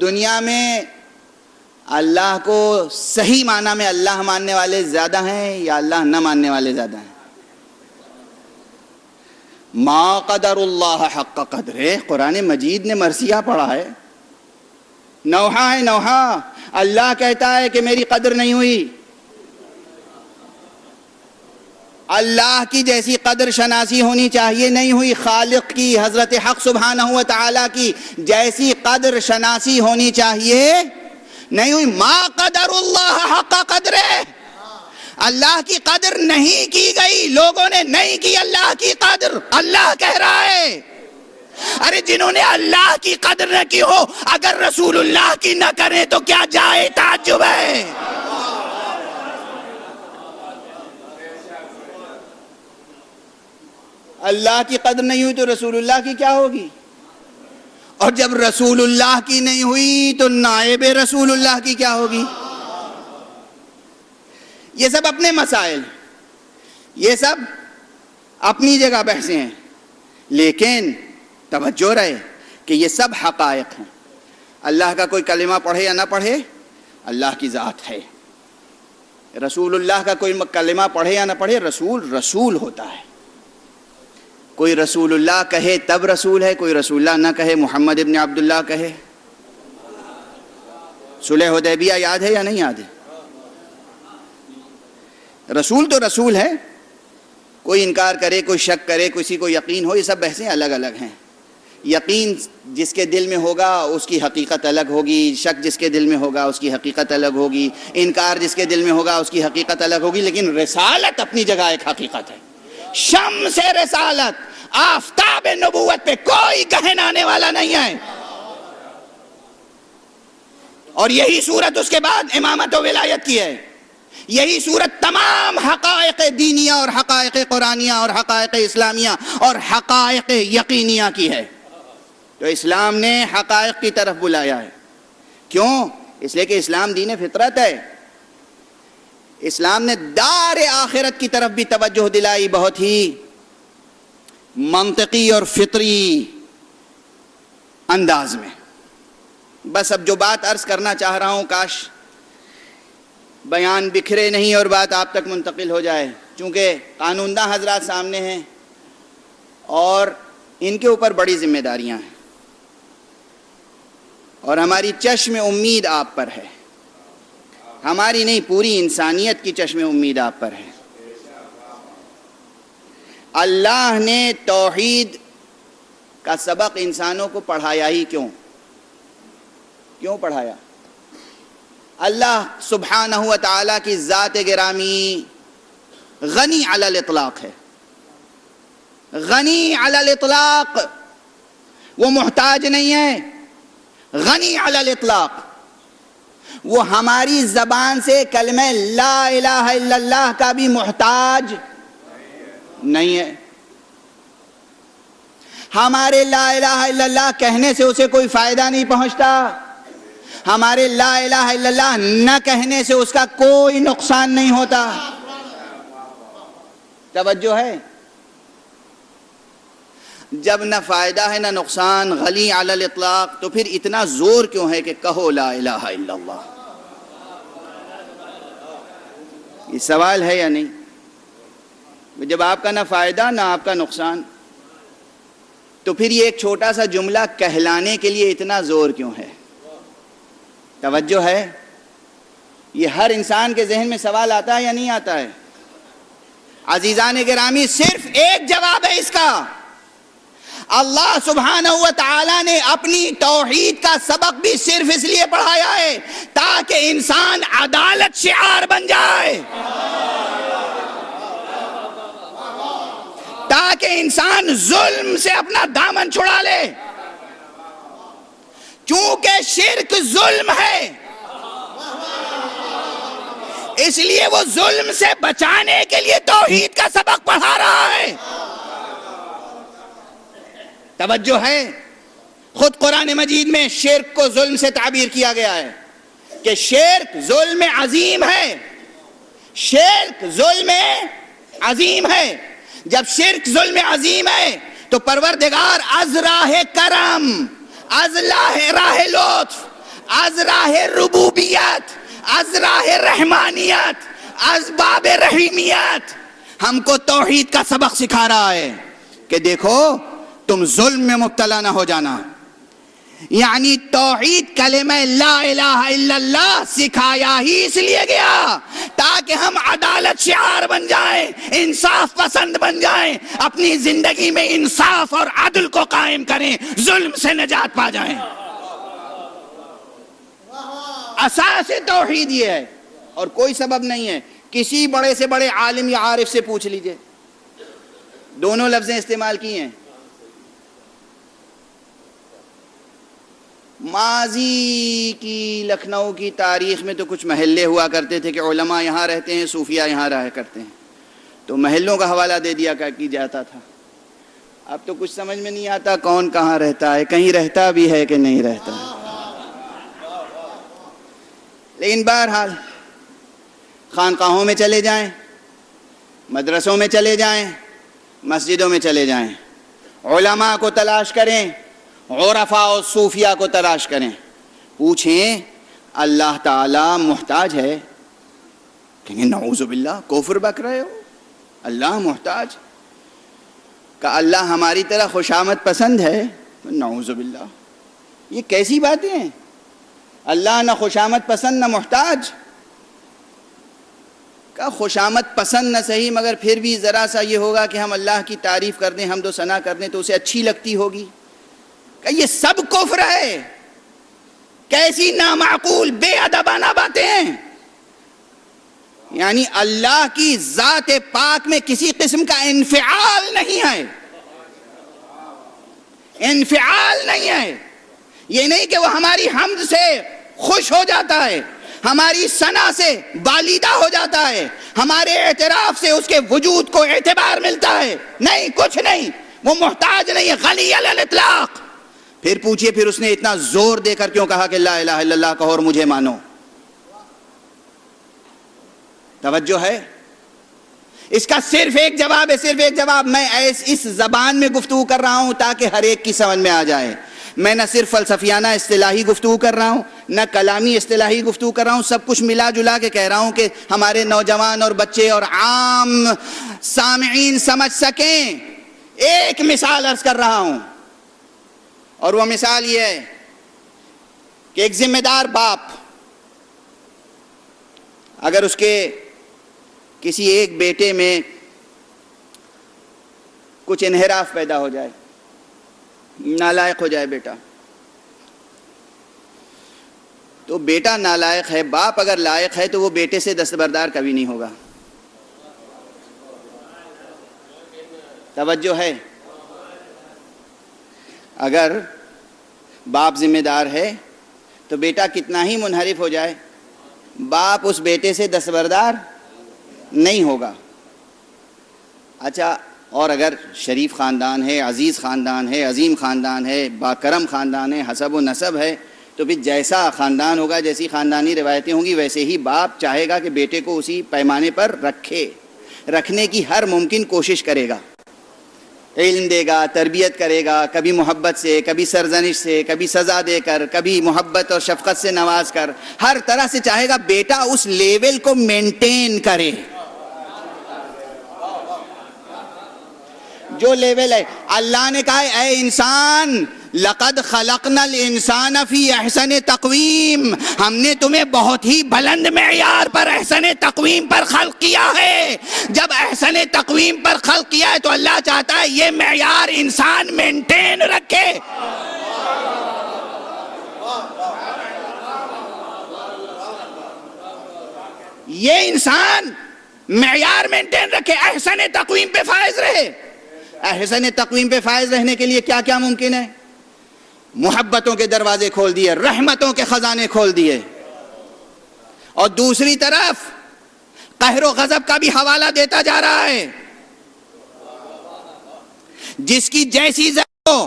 Speaker 4: دنیا میں اللہ کو صحیح معنی میں اللہ ماننے والے زیادہ ہیں یا اللہ نہ ماننے والے زیادہ ہیں؟ ما قدر اللہ حق قدر. قرآن مجید نے مرثیہ پڑھا ہے، نوحہ ہے، نوحہ. اللہ کہتا ہے کہ میری قدر نہیں ہوئی. اللہ کی جیسی قدر شناسی ہونی چاہیے نہیں ہوئی. خالق کی، حضرت حق سبحانہ و تعالیٰ کی جیسی قدر شناسی ہونی چاہیے نہیں ہوئی. ما قدر اللہ حق قدر. اللہ کی قدر نہیں کی گئی، لوگوں نے نہیں کی اللہ کی قدر. اللہ کہہ رہا ہے ارے جنہوں نے اللہ کی قدر نہ کی ہو، اگر رسول اللہ کی نہ کریں تو کیا جائے تعجب ہے. اللہ کی قدر نہیں ہوئی تو رسول اللہ کی کیا ہوگی؟ اور جب رسول اللہ کی نہیں ہوئی تو نائب رسول اللہ کی کیا ہوگی؟ یہ سب اپنے مسائل، یہ سب اپنی جگہ بحثیں ہیں، لیکن توجہ رہے کہ یہ سب حقائق ہیں۔ اللہ کا کوئی کلمہ پڑھے یا نہ پڑھے، اللہ کی ذات ہے۔ رسول اللہ کا کوئی کلمہ پڑھے یا نہ پڑھے، رسول رسول ہوتا ہے۔ کوئی رسول اللہ کہے تب رسول ہے، کوئی رسول اللہ نہ کہے، محمد ابن عبداللہ کہے۔ صلح حدیبیہ یاد ہے یا نہیں یاد ہے؟ رسول تو رسول ہے، کوئی انکار کرے، کوئی شک کرے، کسی کو یقین ہو، یہ سب بحثیں الگ الگ ہیں۔ یقین جس کے دل میں ہوگا اس کی حقیقت الگ ہوگی، شک جس کے دل میں ہوگا اس کی حقیقت الگ ہوگی، انکار جس کے دل میں ہوگا اس کی حقیقت الگ ہوگی، لیکن رسالت اپنی جگہ ایک حقیقت ہے۔ شمس رسالت، آفتاب نبوت پہ کوئی گہن آنے والا نہیں ہے۔ اور یہی صورت اس کے بعد امامت و ولایت کی ہے۔ یہی صورت تمام حقائق دینیہ اور حقائق قرآنیہ اور حقائق اسلامیہ اور حقائق یقینیہ کی ہے۔ تو اسلام نے حقائق کی طرف بلایا ہے۔ کیوں؟ اس لیے کہ اسلام دین فطرت ہے۔ اسلام نے دار آخرت کی طرف بھی توجہ دلائی، بہت ہی منطقی اور فطری انداز میں۔ بس اب جو بات عرض کرنا چاہ رہا ہوں، کاش بیان بکھرے نہیں اور بات آپ تک منتقل ہو جائے، چونکہ قانون داں حضرات سامنے ہیں اور ان کے اوپر بڑی ذمہ داریاں ہیں، اور ہماری چشم امید آپ پر ہے، ہماری نہیں پوری انسانیت کی چشم امید آپ پر ہے۔ اللہ نے توحید کا سبق انسانوں کو پڑھایا ہی کیوں پڑھایا؟ اللہ سبحانہ و تعالی کی ذات گرامی غنی علی الاطلاق ہے، غنی علی الاطلاق، وہ محتاج نہیں ہے، غنی علی الاطلاق۔ وہ ہماری زبان سے کلمہ لا الہ الا اللہ کا بھی محتاج نہیں ہے۔ ہمارے لا الہ الا اللہ کہنے سے اسے کوئی فائدہ نہیں پہنچتا، ہمارے لا الہ الا اللہ نہ کہنے سے اس کا کوئی نقصان نہیں ہوتا۔ توجہ ہے؟ جب نہ فائدہ ہے نہ نقصان، غنی علی الاطلاق، تو پھر اتنا زور کیوں ہے کہ کہو لا الہ الا اللہ؟ یہ سوال ہے یا نہیں؟ جب آپ کا نہ فائدہ نہ آپ کا نقصان، تو پھر یہ ایک چھوٹا سا جملہ کہلانے کے لیے اتنا زور کیوں ہے؟ توجہ ہے؟ یہ ہر انسان کے ذہن میں سوال آتا ہے یا نہیں آتا ہے؟ عزیزان گرامی، صرف ایک جواب ہے اس کا۔ اللہ سبحانہ و تعالی نے اپنی توحید کا سبق بھی صرف اس لیے پڑھایا ہے تاکہ انسان عدالت شعار بن جائے، تاکہ انسان ظلم سے اپنا دامن چھڑا لے۔ چونکہ شرک ظلم ہے، اس لیے وہ ظلم سے بچانے کے لیے توحید کا سبق پڑھا رہا ہے۔ توجہ ہے؟ خود قرآن مجید میں شرک کو ظلم سے تعبیر کیا گیا ہے کہ شرک ظلم عظیم ہے، شرک ظلم عظیم ہے۔ جب شرک ظلم عظیم ہے تو پروردگار از راہ کرم، از راہ لطف، از راہ ربوبیت، از راہ رحمانیت، از باب رحیمیت ہم کو توحید کا سبق سکھا رہا ہے کہ دیکھو تم ظلم میں مبتلا نہ ہو جانا۔ یعنی توحید کلمہ لا الہ الا اللہ سکھایا ہی اس لیے گیا تاکہ ہم عدالت شعار بن جائیں، انصاف پسند بن جائیں، اپنی زندگی میں انصاف اور عدل کو قائم کریں، ظلم سے نجات پا جائیں۔ اساس توحید یہ ہے اور کوئی سبب نہیں ہے۔ کسی بڑے سے بڑے عالم یا عارف سے پوچھ لیجئے، دونوں لفظیں استعمال کی ہیں۔ ماضی کی لکھنؤ کی تاریخ میں تو کچھ محلے ہوا کرتے تھے کہ علماء یہاں رہتے ہیں، صوفیہ یہاں رہا کرتے ہیں، تو محلوں کا حوالہ دے دیا کی جاتا تھا۔ اب تو کچھ سمجھ میں نہیں آتا کون کہاں رہتا ہے، کہیں رہتا بھی ہے کہ نہیں رہتا۔ لیکن بہرحال خانقاہوں میں چلے جائیں، مدرسوں میں چلے جائیں، مسجدوں میں چلے جائیں، علماء کو تلاش کریں، عرفاء و صوفیاء کو تلاش کریں، پوچھیں اللہ تعالیٰ محتاج ہے؟ کہیں گے نعوذ باللہ، کفر بک رہے ہو، اللہ محتاج؟ کہ اللہ ہماری طرح خوشامد پسند ہے؟ نعوذ باللہ، یہ کیسی باتیں ہیں؟ اللہ نہ خوشامد پسند نہ محتاج؟ کہ خوشامد پسند نہ صحیح، مگر پھر بھی ذرا سا یہ ہوگا کہ ہم اللہ کی تعریف کر دیں، حمد و ثنا کر دیں تو اسے اچھی لگتی ہوگی۔ کہ یہ سب کفر ہے، کیسی نامعقول بے ادبانہ باتیں ہیں۔ یعنی اللہ کی ذات پاک میں کسی قسم کا انفعال نہیں ہے، انفعال نہیں ہے۔ یہ نہیں کہ وہ ہماری حمد سے خوش ہو جاتا ہے، ہماری ثنا سے بالیدہ ہو جاتا ہے، ہمارے اعتراف سے اس کے وجود کو اعتبار ملتا ہے، نہیں، کچھ نہیں، وہ محتاج نہیں ہے، غنی علی الاطلاق۔ پھر پوچھئے پھر اس نے اتنا زور دے کر کیوں کہا کہ لا الہ الا اللہ کہو اور مجھے مانو؟ توجہ ہے؟ اس کا صرف ایک جواب ہے، صرف ایک جواب۔ میں اس زبان میں گفتگو کر رہا ہوں تاکہ ہر ایک کی سمجھ میں آ جائے۔ میں نہ صرف فلسفیانہ اصطلاحی گفتگو کر رہا ہوں، نہ کلامی اصطلاحی گفتگو کر رہا ہوں، سب کچھ ملا جلا کے کہہ رہا ہوں کہ ہمارے نوجوان اور بچے اور عام سامعین سمجھ سکیں۔ ایک مثال عرض کر رہا ہوں، اور وہ مثال یہ ہے کہ ایک ذمہ دار باپ اگر اس کے کسی ایک بیٹے میں کچھ انحراف پیدا ہو جائے، نالائق ہو جائے بیٹا، تو بیٹا نالائق ہے، باپ اگر لائق ہے تو وہ بیٹے سے دستبردار کبھی نہیں ہوگا۔ توجہ ہے؟ اگر باپ ذمہ دار ہے تو بیٹا کتنا ہی منحرف ہو جائے، باپ اس بیٹے سے دستبردار نہیں ہوگا۔ اچھا، اور اگر شریف خاندان ہے، عزیز خاندان ہے، عظیم خاندان ہے، باکرم خاندان ہے، حسب و نسب ہے، تو پھر جیسا خاندان ہوگا، جیسی خاندانی روایتیں ہوں گی، ویسے ہی باپ چاہے گا کہ بیٹے کو اسی پیمانے پر رکھنے کی ہر ممکن کوشش کرے گا، علم دے گا، تربیت کرے گا، کبھی محبت سے، کبھی سرزنش سے، کبھی سزا دے کر، کبھی محبت اور شفقت سے نواز کر، ہر طرح سے چاہے گا بیٹا اس لیول کو مینٹین کرے جو لیول ہے۔ اللہ نے کہا اے انسان، لقد خلقنا الانسان فی احسن تقویم، ہم نے تمہیں بہت ہی بلند معیار پر احسن تقویم پر خلق کیا ہے۔ جب احسن تقویم پر خلق کیا ہے تو اللہ چاہتا ہے یہ معیار انسان مینٹین رکھے۔ یہ انسان معیار مینٹین رکھے، احسن تقویم پہ فائز رہے۔ احسن تقویم پہ فائز رہنے کے لیے کیا کیا ممکن ہے؟ محبتوں کے دروازے کھول دیے، رحمتوں کے خزانے کھول دیے، اور دوسری طرف قہر و غضب کا بھی حوالہ دیتا جا رہا ہے۔ جس کی جیسی ذات ہو،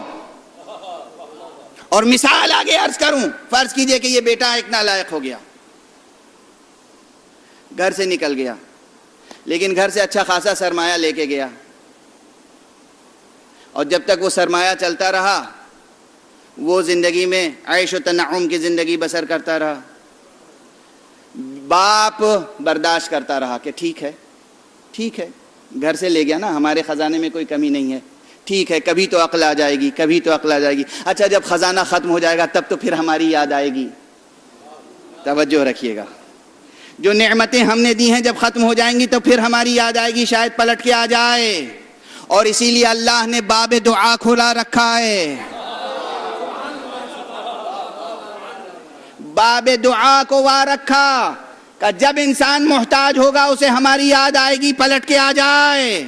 Speaker 4: اور مثال آگے عرض کروں، فرض کیجئے کہ یہ بیٹا ایک نالائق ہو گیا، گھر سے نکل گیا، لیکن گھر سے اچھا خاصا سرمایہ لے کے گیا، اور جب تک وہ سرمایہ چلتا رہا وہ زندگی میں عیش و تنعم کی زندگی بسر کرتا رہا۔ باپ برداشت کرتا رہا کہ ٹھیک ہے، گھر سے لے گیا نا، ہمارے خزانے میں کوئی کمی نہیں ہے، ٹھیک ہے، کبھی تو عقل آ جائے گی، کبھی تو عقل آ جائے گی۔ اچھا، جب خزانہ ختم ہو جائے گا تب تو پھر ہماری یاد آئے گی۔ توجہ رکھیے گا، جو نعمتیں ہم نے دی ہیں جب ختم ہو جائیں گی تو پھر ہماری یاد آئے گی، شاید پلٹ کے آ جائے۔ اور اسی لیے اللہ نے باب دعا کھلا رکھا ہے، باب دعا کو وا رکھا کہ جب انسان محتاج ہوگا اسے ہماری یاد آئے گی، پلٹ کے آ جائے۔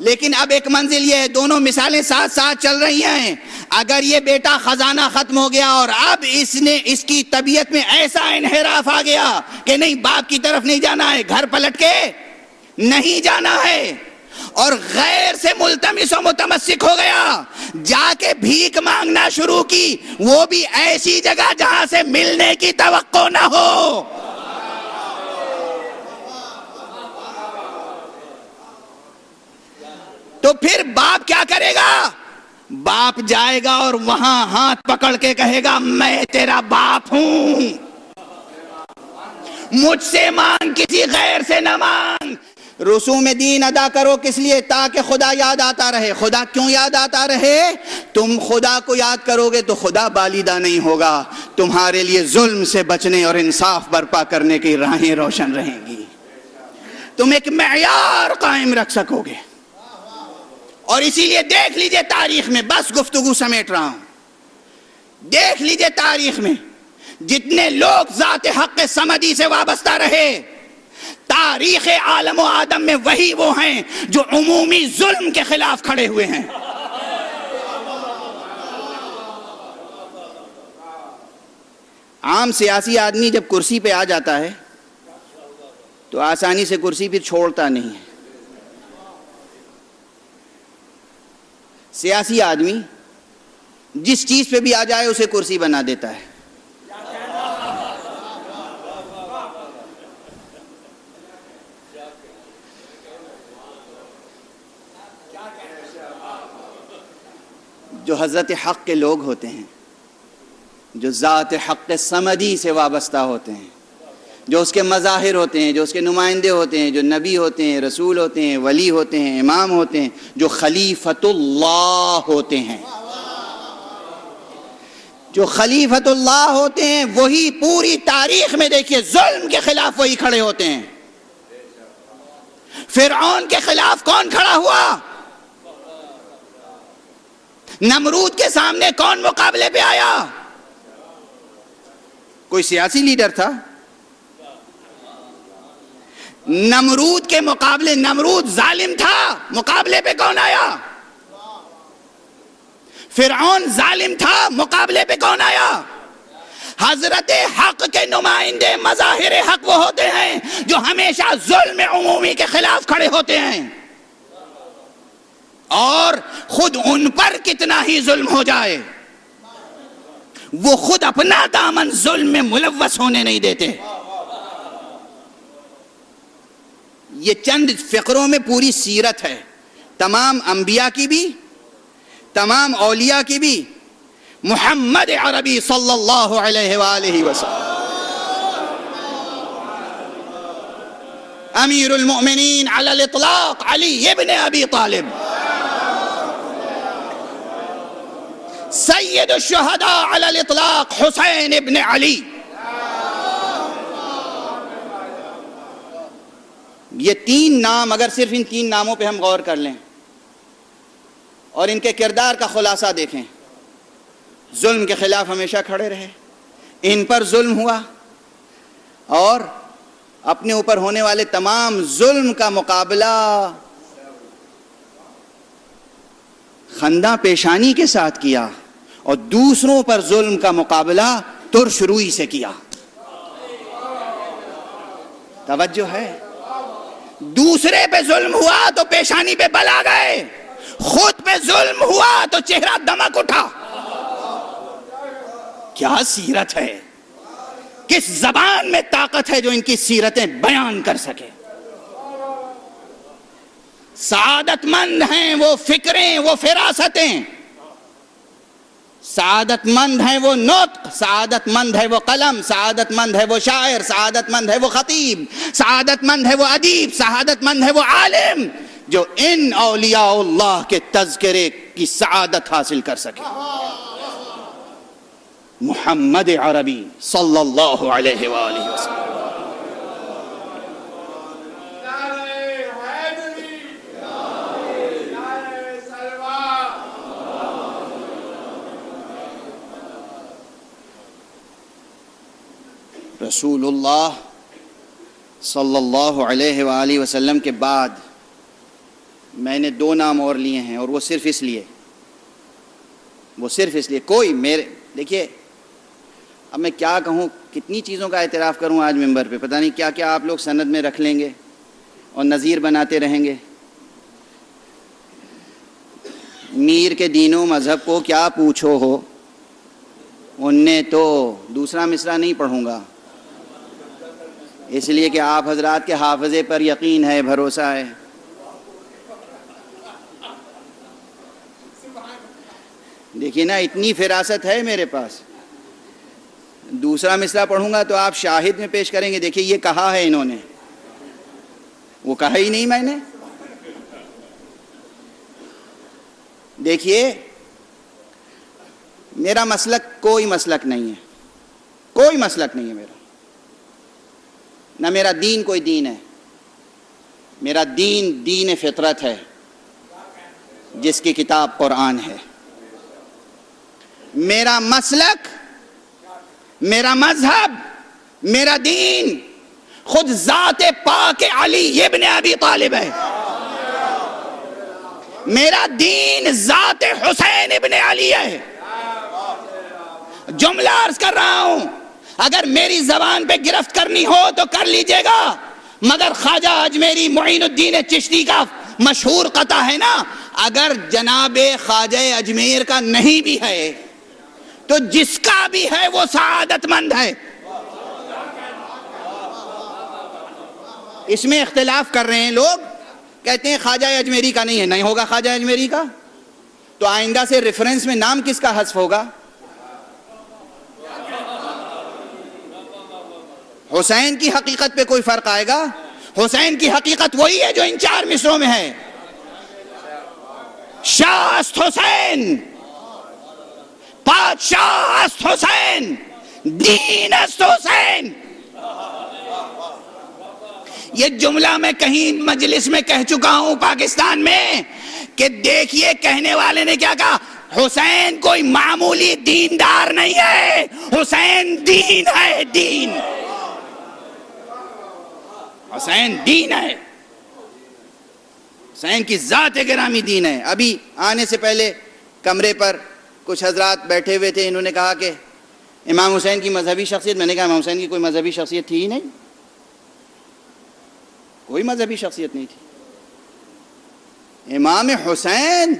Speaker 4: لیکن اب ایک منزل یہ ہے، دونوں مثالیں ساتھ ساتھ چل رہی ہیں۔ اگر یہ بیٹا خزانہ ختم ہو گیا اور اب اس کی طبیعت میں ایسا انحراف آ گیا کہ نہیں، باپ کی طرف نہیں جانا ہے، گھر پلٹ کے نہیں جانا ہے، اور غیر سے ملتمس و متمسک ہو گیا، جا کے بھیک مانگنا شروع کی، وہ بھی ایسی جگہ جہاں سے ملنے کی توقع نہ ہو۔ تو پھر باپ کیا کرے گا؟ باپ جائے گا اور وہاں ہاتھ پکڑ کے کہے گا میں تیرا باپ ہوں، مجھ سے مانگ، کسی غیر سے نہ مانگ۔ رسوم دین ادا کرو کس لیے؟ تاکہ خدا یاد آتا رہے۔ خدا کیوں یاد آتا رہے؟ تم خدا کو یاد کرو گے تو خدا بالیدہ نہیں ہوگا، تمہارے لیے ظلم سے بچنے اور انصاف برپا کرنے کی راہیں روشن رہیں گی، تم ایک معیار قائم رکھ سکو گے۔ اور اسی لیے دیکھ لیجئے تاریخ میں، بس گفتگو سمیٹ رہا ہوں، دیکھ لیجئے تاریخ میں جتنے لوگ ذات حق صمدی سے وابستہ رہے، تاریخ عالم و آدم میں وہی وہ ہیں جو عمومی ظلم کے خلاف کھڑے ہوئے ہیں۔ عام سیاسی آدمی جب کرسی پہ آ جاتا ہے تو آسانی سے کرسی پھر چھوڑتا نہیں ہے۔ سیاسی آدمی جس چیز پہ بھی آ جائے اسے کرسی بنا دیتا ہے۔ جو حضرت حق کے لوگ ہوتے ہیں، جو ذات حق صمدی سے وابستہ ہوتے ہیں، جو اس کے مظاہر ہوتے ہیں، جو اس کے نمائندے ہوتے ہیں، جو نبی ہوتے ہیں، رسول ہوتے ہیں، ولی ہوتے ہیں، امام ہوتے ہیں، جو خلیفۃ اللہ ہوتے ہیں، جو خلیفۃ اللہ ہوتے ہیں، وہی پوری تاریخ میں دیکھیے ظلم کے خلاف وہی کھڑے ہوتے ہیں۔ فرعون کے خلاف کون کھڑا ہوا؟ نمرود کے سامنے کون مقابلے پہ آیا؟ کوئی سیاسی لیڈر تھا؟ نمرود کے مقابلے، نمرود ظالم تھا، مقابلے پہ کون آیا؟ فرعون ظالم تھا، مقابلے پہ کون آیا؟ حضرت حق کے نمائندے، مظاہر حق وہ ہوتے ہیں جو ہمیشہ ظلم عمومی کے خلاف کھڑے ہوتے ہیں، اور خود ان پر کتنا ہی ظلم ہو جائے وہ خود اپنا دامن ظلم میں ملوث ہونے نہیں دیتے۔ یہ چند فقروں میں پوری سیرت ہے، تمام انبیاء کی بھی، تمام اولیاء کی بھی۔ محمد عربی صلی اللہ علیہ وآلہ وسلم، امیر المؤمنین علی الاطلاق علی ابن ابی طالب، سید الشہداء علی الاطلاق حسین ابن علی۔ یہ تین نام، اگر صرف ان تین ناموں پہ ہم غور کر لیں اور ان کے کردار کا خلاصہ دیکھیں، ظلم کے خلاف ہمیشہ کھڑے رہے، ان پر ظلم ہوا اور اپنے اوپر ہونے والے تمام ظلم کا مقابلہ خندہ پیشانی کے ساتھ کیا، اور دوسروں پر ظلم کا مقابلہ ترش روئی سے کیا۔ توجہ ہے؟ دوسرے پہ ظلم ہوا تو پیشانی پہ بل آ گئے، خود پہ ظلم ہوا تو چہرہ دمک اٹھا۔ کیا سیرت ہے! کس زبان میں طاقت ہے جو ان کی سیرتیں بیان کر سکے! سعادت مند ہیں وہ فکریں، وہ فراستیں، سعادت مند ہے وہ نطق، سعادت مند ہے وہ قلم، سعادت مند ہے وہ شاعر، سعادت مند ہے وہ خطیب، سعادت مند ہے وہ ادیب، سعادت مند ہے وہ عالم جو ان اولیاء اللہ کے تذکرے کی سعادت حاصل کر سکے۔ محمد عربی صلی اللہ علیہ وآلہ وسلم۔ رسول اللہ صلی اللہ علیہ وآلہ وسلم کے بعد میں نے دو نام اور لیے ہیں، اور وہ صرف اس لیے کوئی میرے، دیکھیے اب میں کیا کہوں، کتنی چیزوں کا اعتراف کروں آج ممبر پہ، پتہ نہیں کیا کیا آپ لوگ سند میں رکھ لیں گے اور نظیر بناتے رہیں گے۔ میر کے دین و مذہب کو کیا پوچھو ہو، ان نے تو دوسرا مصرع نہیں پڑھوں گا، اس لیے کہ آپ حضرات کے حافظے پر یقین ہے، بھروسہ ہے۔ دیکھیے نا اتنی فراست ہے میرے پاس. دوسرا مصرع پڑھوں گا تو آپ شاہد میں پیش کریں گے. دیکھیے یہ کہا ہے انہوں نے, وہ کہا ہی نہیں میں نے. دیکھیے میرا مسلک کوئی مسلک نہیں ہے, کوئی مسلک نہیں ہے میرا, نہ میرا دین کوئی دین ہے. میرا دین دین فطرت ہے جس کی کتاب قرآن ہے. میرا مسلک, میرا مذہب, میرا دین خود ذات پاک علی ابن ابی طالب ہے. میرا دین ذات حسین ابن علی ہے. جملہ عرض کر رہا ہوں, اگر میری زبان پہ گرفت کرنی ہو تو کر لیجئے گا, مگر خواجہ اجمیری معین الدین چشتی کا مشہور قطع ہے نا, اگر جناب خواجہ اجمیر کا نہیں بھی ہے تو جس کا بھی ہے وہ سعادت مند ہے. اس میں اختلاف کر رہے ہیں لوگ, کہتے ہیں خواجہ اجمیری کا نہیں ہے. نہیں ہوگا خواجہ اجمیری کا تو آئندہ سے ریفرنس میں نام کس کا حذف ہوگا؟ حسین کی حقیقت پہ کوئی فرق آئے گا؟ حسین کی حقیقت وہی ہے جو ان 4 مصروں میں ہے. شاہ است حسین, بادشاہ است حسین, دین است حسین. یہ جملہ میں کہیں مجلس میں کہہ چکا ہوں پاکستان میں کہ دیکھیے کہنے والے نے کیا کہا, حسین کوئی معمولی دیندار نہیں ہے, حسین دین ہے, دین. حسین دین ہے, حسین کی ذات گرامی دین ہے. ابھی آنے سے پہلے کمرے پر کچھ حضرات بیٹھے ہوئے تھے, انہوں نے کہا کہ امام حسین کی مذہبی شخصیت. میں نے کہا امام حسین کی کوئی مذہبی شخصیت تھی ہی نہیں, کوئی مذہبی شخصیت نہیں تھی. امام حسین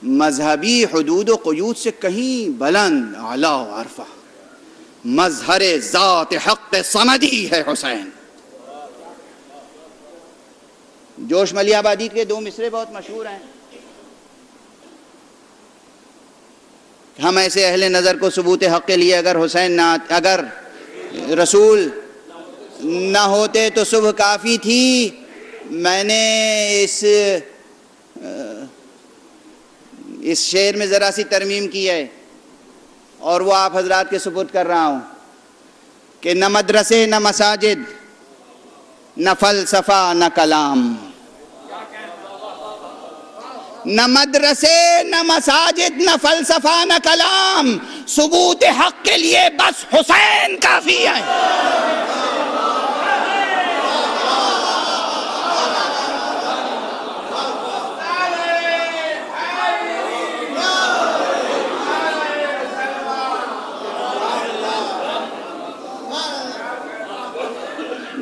Speaker 4: مذہبی حدود و قیود سے کہیں بلند, اعلیٰ و عرفہ, مظہر ذات حق صمدی ہے حسین. جوش ملی آبادی کے 2 مصرے بہت مشہور ہیں. ہم ایسے اہل نظر کو ثبوت حق کے لیے اگر حسین نہ, اگر رسول نہ ہوتے تو صبح کافی تھی. میں نے اس شعر میں ذرا سی ترمیم کی ہے اور وہ آپ حضرات کے سپرد کر رہا ہوں کہ نہ مدرسے نہ مساجد, نہ فلسفہ نہ کلام. نہ مدرسے نہ مساجد نہ فلسفہ نہ کلام, ثبوت حق کے لیے بس حسین کافی ہے.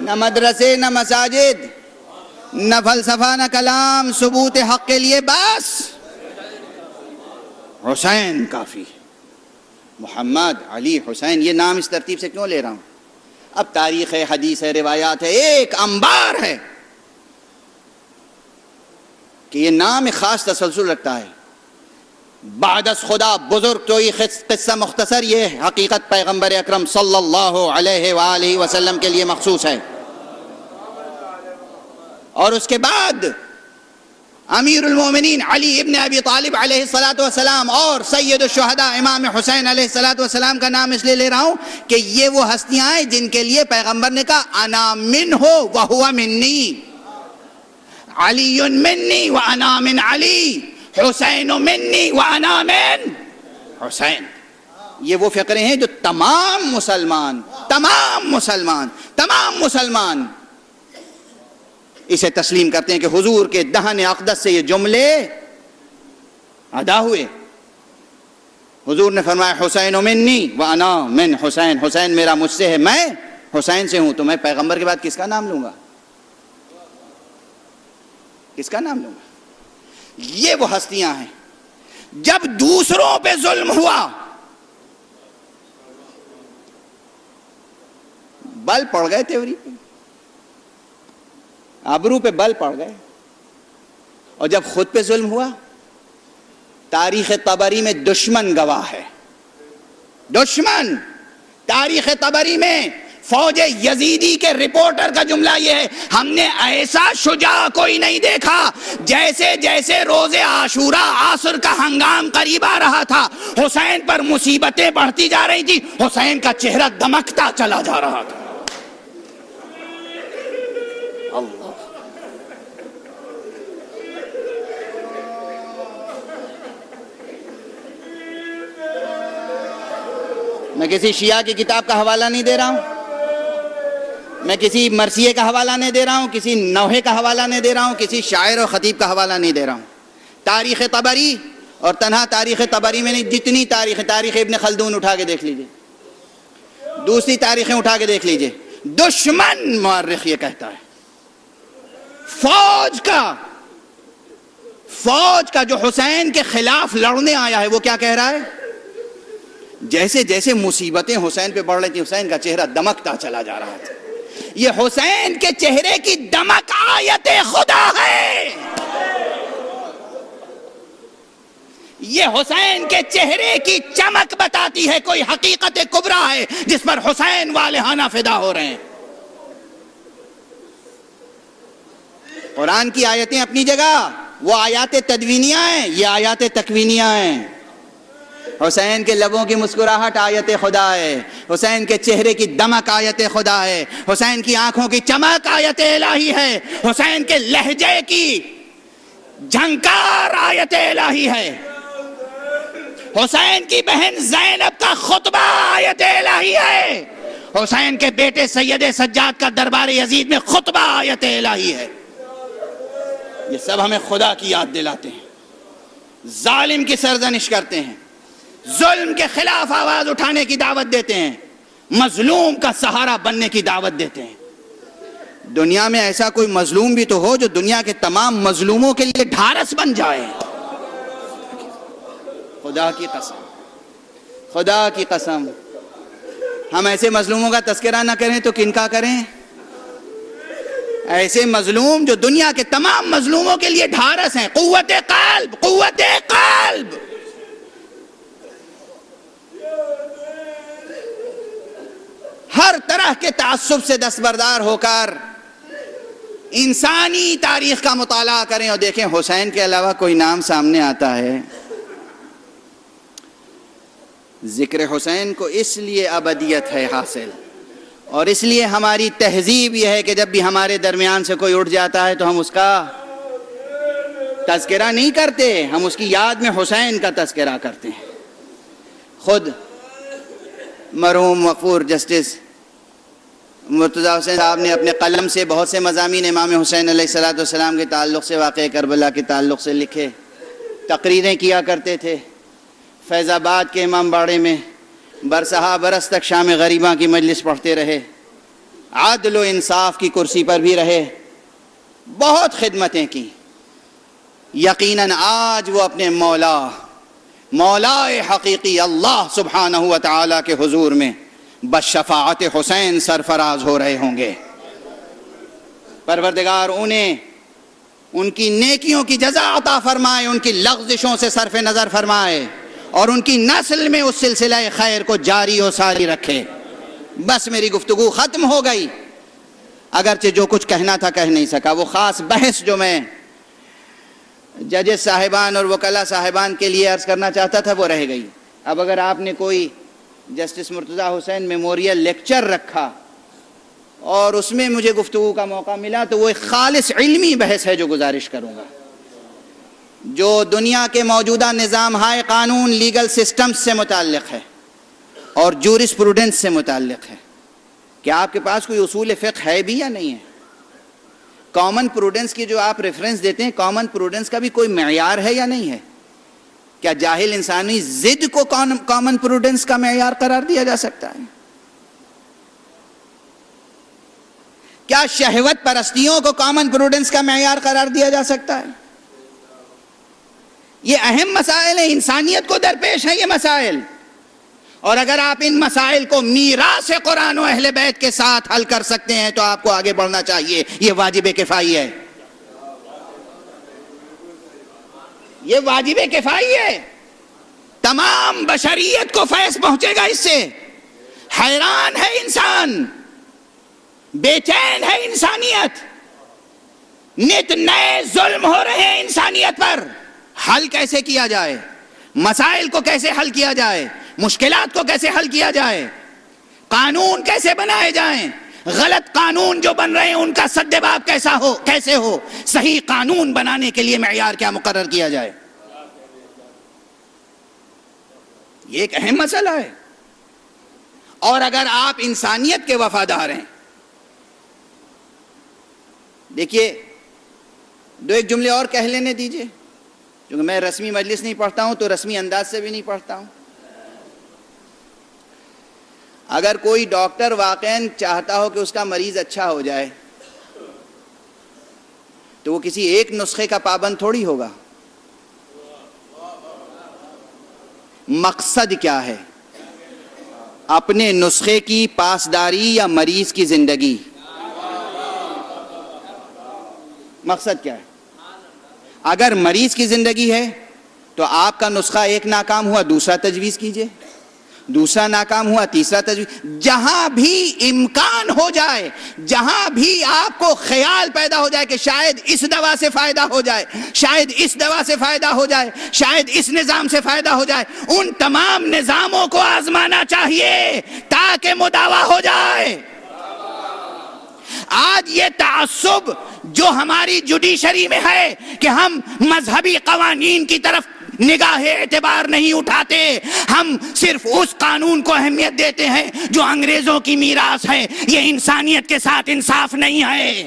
Speaker 4: نہ مدرسے نہ مساجد نہ فلسفہ نہ کلام, ثبوت حق کے لیے بس حسین کافی. محمد علی حسین, یہ نام اس ترتیب سے کیوں لے رہا ہوں؟ اب تاریخ ہے, حدیث ہے, روایات ہے, ایک انبار ہے کہ یہ نام ایک خاص تسلسل رکھتا ہے. بعد از خدا بزرگ تو یہ قصہ مختصر, یہ حقیقت پیغمبر اکرم صلی اللہ علیہ وآلہ وسلم کے لیے مخصوص ہے. اور اس کے بعد امیر المومنین علی ابن ابی طالب علیہ السلام اور سید الشہداء امام حسین علیہ السلام کا نام اس لیے لے رہا ہوں کہ یہ وہ ہستیاں ہیں جن کے لیے پیغمبر نے کہا انا منہ وہو منی, علی منی وانا من علی, حسین منی وانا من حسین. یہ وہ فقرے ہیں جو تمام مسلمان اسے تسلیم کرتے ہیں کہ حضور کے دہن اقدس سے یہ جملے ادا ہوئے. حضور نے فرمایا حسین منی وانا من حسین, حسین میرا مجھ سے ہے, میں حسین سے ہوں. تو میں پیغمبر کے بعد کس کا نام لوں گا؟ کس کا نام لوں گا؟ یہ وہ ہستیاں ہیں. جب دوسروں پہ ظلم ہوا, بل پڑ گئے تیوری پہ, آبرو پہ بل پڑ گئے, اور جب خود پہ ظلم ہوا تاریخ طبری میں دشمن گواہ ہے. دشمن تاریخ طبری میں فوج یزیدی کے رپورٹر کا جملہ یہ ہے: ہم نے ایسا شجاع کوئی نہیں دیکھا. جیسے جیسے روز عاشورہ عصر کا ہنگام قریب آ رہا تھا، حسین پر مصیبتیں بڑھتی جا رہی تھی، حسین کا چہرہ دمکتا چلا جا رہا تھا. اللہ. میں کسی شیعہ کی کتاب کا حوالہ نہیں دے رہا ہوں، میں کسی مرثیے کا حوالہ نہیں دے رہا ہوں، کسی نوحے کا حوالہ نہیں دے رہا ہوں، کسی شاعر و خطیب کا حوالہ نہیں دے رہا ہوں. تاریخ طبری، اور تنہا تاریخ طبری میں نہیں، جتنی تاریخ ابن خلدون اٹھا کے دیکھ لیجئے، دوسری تاریخیں اٹھا کے دیکھ لیجئے، دشمن مورخ یہ کہتا ہے. فوج کا جو حسین کے خلاف لڑنے آیا ہے وہ کیا کہہ رہا ہے؟ جیسے جیسے مصیبتیں حسین پہ بڑھ رہی تھی، حسین کا چہرہ دمکتا چلا جا رہا تھا. یہ حسین کے چہرے کی دمک آیت خدا ہے. یہ حسین کے چہرے کی چمک بتاتی ہے کوئی حقیقت کبریٰ ہے جس پر حسین والہانہ فدا ہو رہے ہیں. قرآن کی آیتیں اپنی جگہ، وہ آیات تدوینیہ ہیں، یہ آیات تکوینیہ ہیں. حسین کے لبوں کی مسکراہٹ آیت خدا ہے، حسین کے چہرے کی دمک آیت خدا ہے، حسین کی آنکھوں کی چمک آیت الہی ہے، حسین کے لہجے کی جھنکار آیت الہی ہے، حسین کی بہن زینب کا خطبہ آیت الہی ہے، حسین کے بیٹے سید سجاد کا دربار یزید میں خطبہ آیت الہی ہے. یہ سب ہمیں خدا کی یاد دلاتے ہیں، ظالم کی سرزنش کرتے ہیں، ظلم کے خلاف آواز اٹھانے کی دعوت دیتے ہیں، مظلوم کا سہارا بننے کی دعوت دیتے ہیں. دنیا میں ایسا کوئی مظلوم بھی تو ہو جو دنیا کے تمام مظلوموں کے لیے ڈھارس بن جائے. خدا کی قسم، خدا کی قسم، ہم ایسے مظلوموں کا تذکرہ نہ کریں تو کن کا کریں؟ ایسے مظلوم جو دنیا کے تمام مظلوموں کے لیے ڈھارس ہیں. قوت قلب، قوت قلب. ہر طرح کے تعصب سے دستبردار ہو کر انسانی تاریخ کا مطالعہ کریں اور دیکھیں حسین کے علاوہ کوئی نام سامنے آتا ہے. ذکر حسین کو اس لیے ابدیت ہے حاصل، اور اس لیے ہماری تہذیب یہ ہے کہ جب بھی ہمارے درمیان سے کوئی اٹھ جاتا ہے تو ہم اس کا تذکرہ نہیں کرتے، ہم اس کی یاد میں حسین کا تذکرہ کرتے ہیں. خود مرحوم مغفور جسٹس مرتضی حسین صاحب نے اپنے قلم سے بہت سے مضامین امام حسین علیہ السلام کے تعلق سے، واقعہ کربلا کے تعلق سے لکھے، تقریریں کیا کرتے تھے. فیض آباد کے امام باڑے میں برسہا برس تک شام غریباں کی مجلس پڑھتے رہے، عدل و انصاف کی کرسی پر بھی رہے، بہت خدمتیں کی. یقیناً آج وہ اپنے مولا حقیقی اللہ سبحانہ و تعالیٰ کے حضور میں بشفاعت حسین سرفراز ہو رہے ہوں گے. پروردگار انہیں ان کی نیکیوں کی جزا عطا فرمائے، ان کی لغزشوں سے صرف نظر فرمائے، اور ان کی نسل میں اس سلسلہ خیر کو جاری و ساری رکھے. بس میری گفتگو ختم ہو گئی، اگرچہ جو کچھ کہنا تھا کہہ نہیں سکا. وہ خاص بحث جو میں ججز صاحبان اور وکلا صاحبان کے لیے عرض کرنا چاہتا تھا وہ رہ گئی. اب اگر آپ نے کوئی جسٹس مرتضی حسین میموریل لیکچر رکھا اور اس میں مجھے گفتگو کا موقع ملا تو وہ ایک خالص علمی بحث ہے جو گزارش کروں گا، جو دنیا کے موجودہ نظام ہائے قانون لیگل سسٹمز سے متعلق ہے اور جورس پروڈنس سے متعلق ہے. کیا آپ کے پاس کوئی اصول فقہ ہے بھی یا نہیں ہے؟ کامن پروڈنس کی جو آپ ریفرنس دیتے ہیں، کامن پروڈنس کا بھی کوئی معیار ہے یا نہیں ہے؟ کیا جاہل انسانی ضد کو کامن پروڈنس کا معیار قرار دیا جا سکتا ہے؟ کیا شہوت پرستیوں کو کامن پروڈنس کا معیار قرار دیا جا سکتا ہے؟ یہ اہم مسائل ہیں، انسانیت کو درپیش ہیں یہ مسائل، اور اگر آپ ان مسائل کو میراث قرآن و اہل بیت کے ساتھ حل کر سکتے ہیں تو آپ کو آگے بڑھنا چاہیے. یہ واجب کفائی ہے. یہ واجب کفائی ہے، تمام بشریت کو فیض پہنچے گا اس سے. حیران ہے انسان، بے چین ہے انسانیت، نت نئے ظلم ہو رہے ہیں انسانیت پر. حل کیسے کیا جائے، مسائل کو کیسے حل کیا جائے، مشکلات کو کیسے حل کیا جائے، قانون کیسے بنائے جائیں، غلط قانون جو بن رہے ہیں ان کا سدباب کیسے ہو، صحیح قانون بنانے کے لیے معیار کیا مقرر کیا جائے. یہ ایک اہم مسئلہ ہے. اور اگر آپ انسانیت کے وفادار ہیں، دیکھیے دو ایک جملے اور کہہ لینے دیجئے، کیونکہ میں رسمی مجلس نہیں پڑھتا ہوں تو رسمی انداز سے بھی نہیں پڑھتا ہوں. اگر کوئی ڈاکٹر واقعاً چاہتا ہو کہ اس کا مریض اچھا ہو جائے تو وہ کسی ایک نسخے کا پابند تھوڑی ہوگا. مقصد کیا ہے؟ اپنے نسخے کی پاسداری یا مریض کی زندگی؟ مقصد کیا ہے؟ اگر مریض کی زندگی ہے تو آپ کا نسخہ ایک ناکام ہوا دوسرا تجویز کیجئے، دوسرا ناکام ہوا تیسرا تجویز. جہاں بھی امکان ہو جائے، جہاں بھی آپ کو خیال پیدا ہو جائے کہ شاید اس دوا سے فائدہ ہو جائے، شاید اس دوا سے فائدہ ہو جائے، شاید اس نظام سے فائدہ ہو جائے، ان تمام نظاموں کو آزمانا چاہیے تاکہ مداوا ہو جائے. آج یہ تعصب جو ہماری جوڈیشری میں ہے کہ ہم مذہبی قوانین کی طرف نگاہ اعتبار نہیں اٹھاتے، ہم صرف اس قانون کو اہمیت دیتے ہیں جو انگریزوں کی میراث ہے، یہ انسانیت کے ساتھ انصاف نہیں ہے.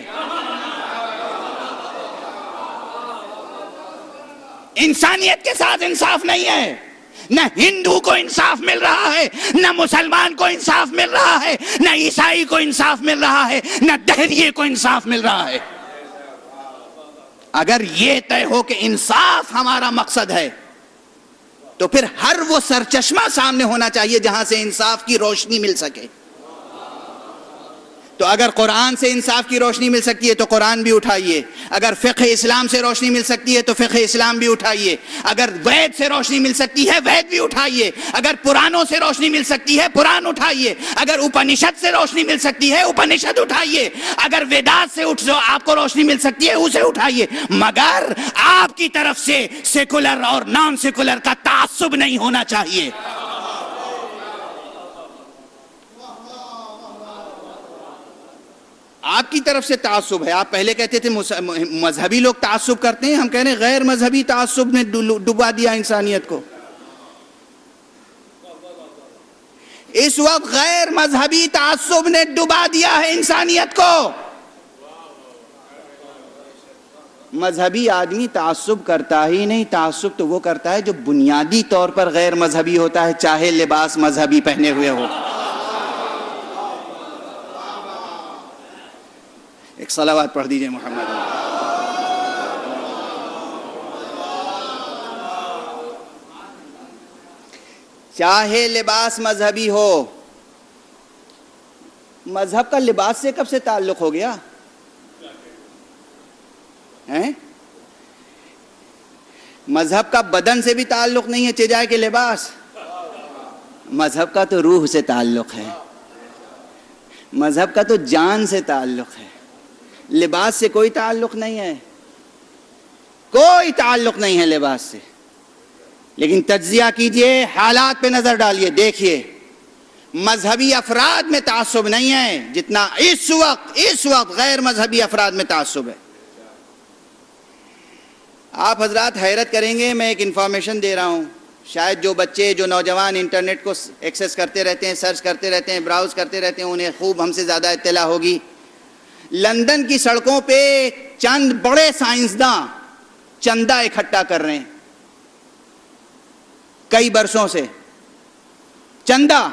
Speaker 4: انسانیت کے ساتھ انصاف نہیں ہے. نہ ہندو کو انصاف مل رہا ہے، نہ مسلمان کو انصاف مل رہا ہے، نہ عیسائی کو انصاف مل رہا ہے، نہ دہریے کو انصاف مل رہا ہے. اگر یہ طے ہو کہ انصاف ہمارا مقصد ہے تو پھر ہر وہ سرچشمہ سامنے ہونا چاہیے جہاں سے انصاف کی روشنی مل سکے. تو اگر قرآن سے انصاف کی روشنی مل سکتی ہے تو قرآن بھی اٹھائیے، اگر فقہ اسلام سے روشنی مل سکتی ہے تو فقہ اسلام بھی اٹھائیے، اگر وید سے روشنی مل سکتی ہے وید بھی اٹھائیے، اگر پرانوں سے روشنی مل سکتی ہے پران اٹھائیے، اگر اپنشد سے روشنی مل سکتی ہے اپنشد اٹھائیے، اگر ویدات سے آپ کو روشنی مل سکتی ہے اسے اٹھائیے. مگر آپ کی طرف سے سیکولر اور نان سیکولر کا تعصب نہیں ہونا چاہیے. آپ کی طرف سے تعصب ہے. آپ پہلے کہتے تھے مذہبی لوگ تعصب کرتے ہیں، ہم کہہ رہے ہیں غیر مذہبی تعصب نے ڈبا دیا انسانیت کو. اس وقت غیر مذہبی تعصب نے ڈبا دیا ہے انسانیت کو. مذہبی آدمی تعصب کرتا ہی نہیں. تعصب تو وہ کرتا ہے جو بنیادی طور پر غیر مذہبی ہوتا ہے، چاہے لباس مذہبی پہنے ہوئے ہو. ایک صلوات پڑھ دیجئے محمد. چاہے لباس مذہبی ہو. مذہب کا لباس سے کب سے تعلق ہو گیا؟ مذہب کا بدن سے بھی تعلق نہیں ہے چجائے کہ لباس. مذہب کا تو روح سے تعلق ہے، مذہب کا تو جان سے تعلق ہے. لباس سے کوئی تعلق نہیں ہے، کوئی تعلق نہیں ہے لباس سے. لیکن تجزیہ کیجئے، حالات پہ نظر ڈالیے، دیکھیے مذہبی افراد میں تعصب نہیں ہے جتنا اس وقت غیر مذہبی افراد میں تعصب ہے. آپ حضرات حیرت کریں گے، میں ایک انفارمیشن دے رہا ہوں، شاید جو بچے جو نوجوان انٹرنیٹ کو ایکسس کرتے رہتے ہیں، سرچ کرتے رہتے ہیں، براؤز کرتے رہتے ہیں، انہیں خوب ہم سے زیادہ اطلاع ہوگی. لندن کی سڑکوں پہ چند بڑے سائنسداں چندہ اکٹھا کر رہے ہیں کئی برسوں سے. چندہ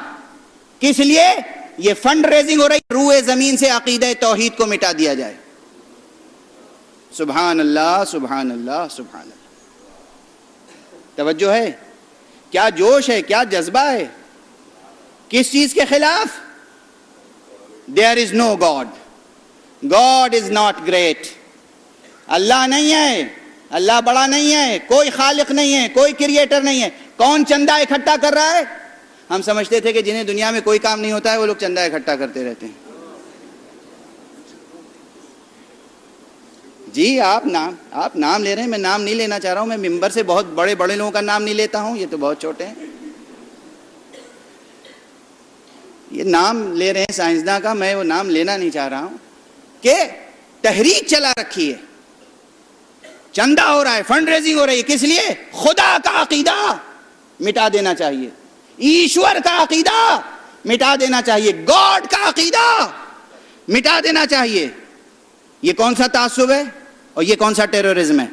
Speaker 4: کس لیے؟ یہ فنڈ ریزنگ ہو رہی ہے، روئے زمین سے عقیدہ توحید کو مٹا دیا جائے. سبحان اللہ سبحان اللہ سبحان اللہ. توجہ ہے؟ کیا جوش ہے، کیا جذبہ ہے. کس چیز کے خلاف؟ There is no God. God is not great. اللہ نہیں ہے. اللہ بڑا نہیں ہے، کوئی خالق نہیں ہے، کوئی کریٹر نہیں ہے. کون چندہ اکٹھا کر رہا ہے؟ ہم سمجھتے تھے کہ جنہیں دنیا میں کوئی کام نہیں ہوتا ہے وہ لوگ چندہ اکٹھا کرتے رہتے ہیں. جی آپ نام لے رہے ہیں، میں نام نہیں لینا چاہ رہا ہوں. میں ممبر سے بہت بڑے بڑے لوگوں کا نام نہیں لیتا ہوں، یہ تو بہت چھوٹے ہیں. یہ نام لے رہے ہیں سائنسداں کا، میں وہ نام لینا نہیں چاہ رہا ہوں. کہ تحریک چلا رکھی ہے، چندہ ہو رہا ہے، فنڈ ریزنگ ہو رہی ہے. کس لیے؟ خدا کا عقیدہ مٹا دینا چاہیے، ایشور کا عقیدہ مٹا دینا چاہیے، گاڈ کا عقیدہ مٹا دینا چاہیے. یہ کون سا تعصب ہے اور یہ کون سا ٹیررزم ہے؟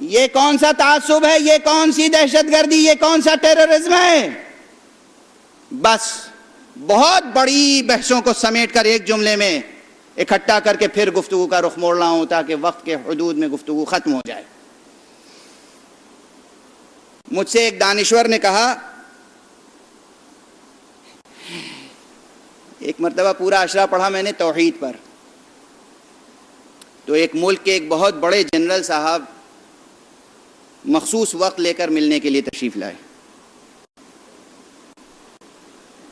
Speaker 4: یہ کون سا تعصب ہے؟ یہ کون سی دہشت گردی؟ یہ کون سا ٹیررزم ہے؟ بس بہت بڑی بحثوں کو سمیٹ کر ایک جملے میں اکٹھا کر کے پھر گفتگو کا رخ موڑنا ہوں تاکہ وقت کے حدود میں گفتگو ختم ہو جائے. مجھ سے ایک دانشور نے کہا، ایک مرتبہ پورا عشرہ پڑھا میں نے توحید پر، تو ایک ملک کے ایک بہت بڑے جنرل صاحب مخصوص وقت لے کر ملنے کے لیے تشریف لائے،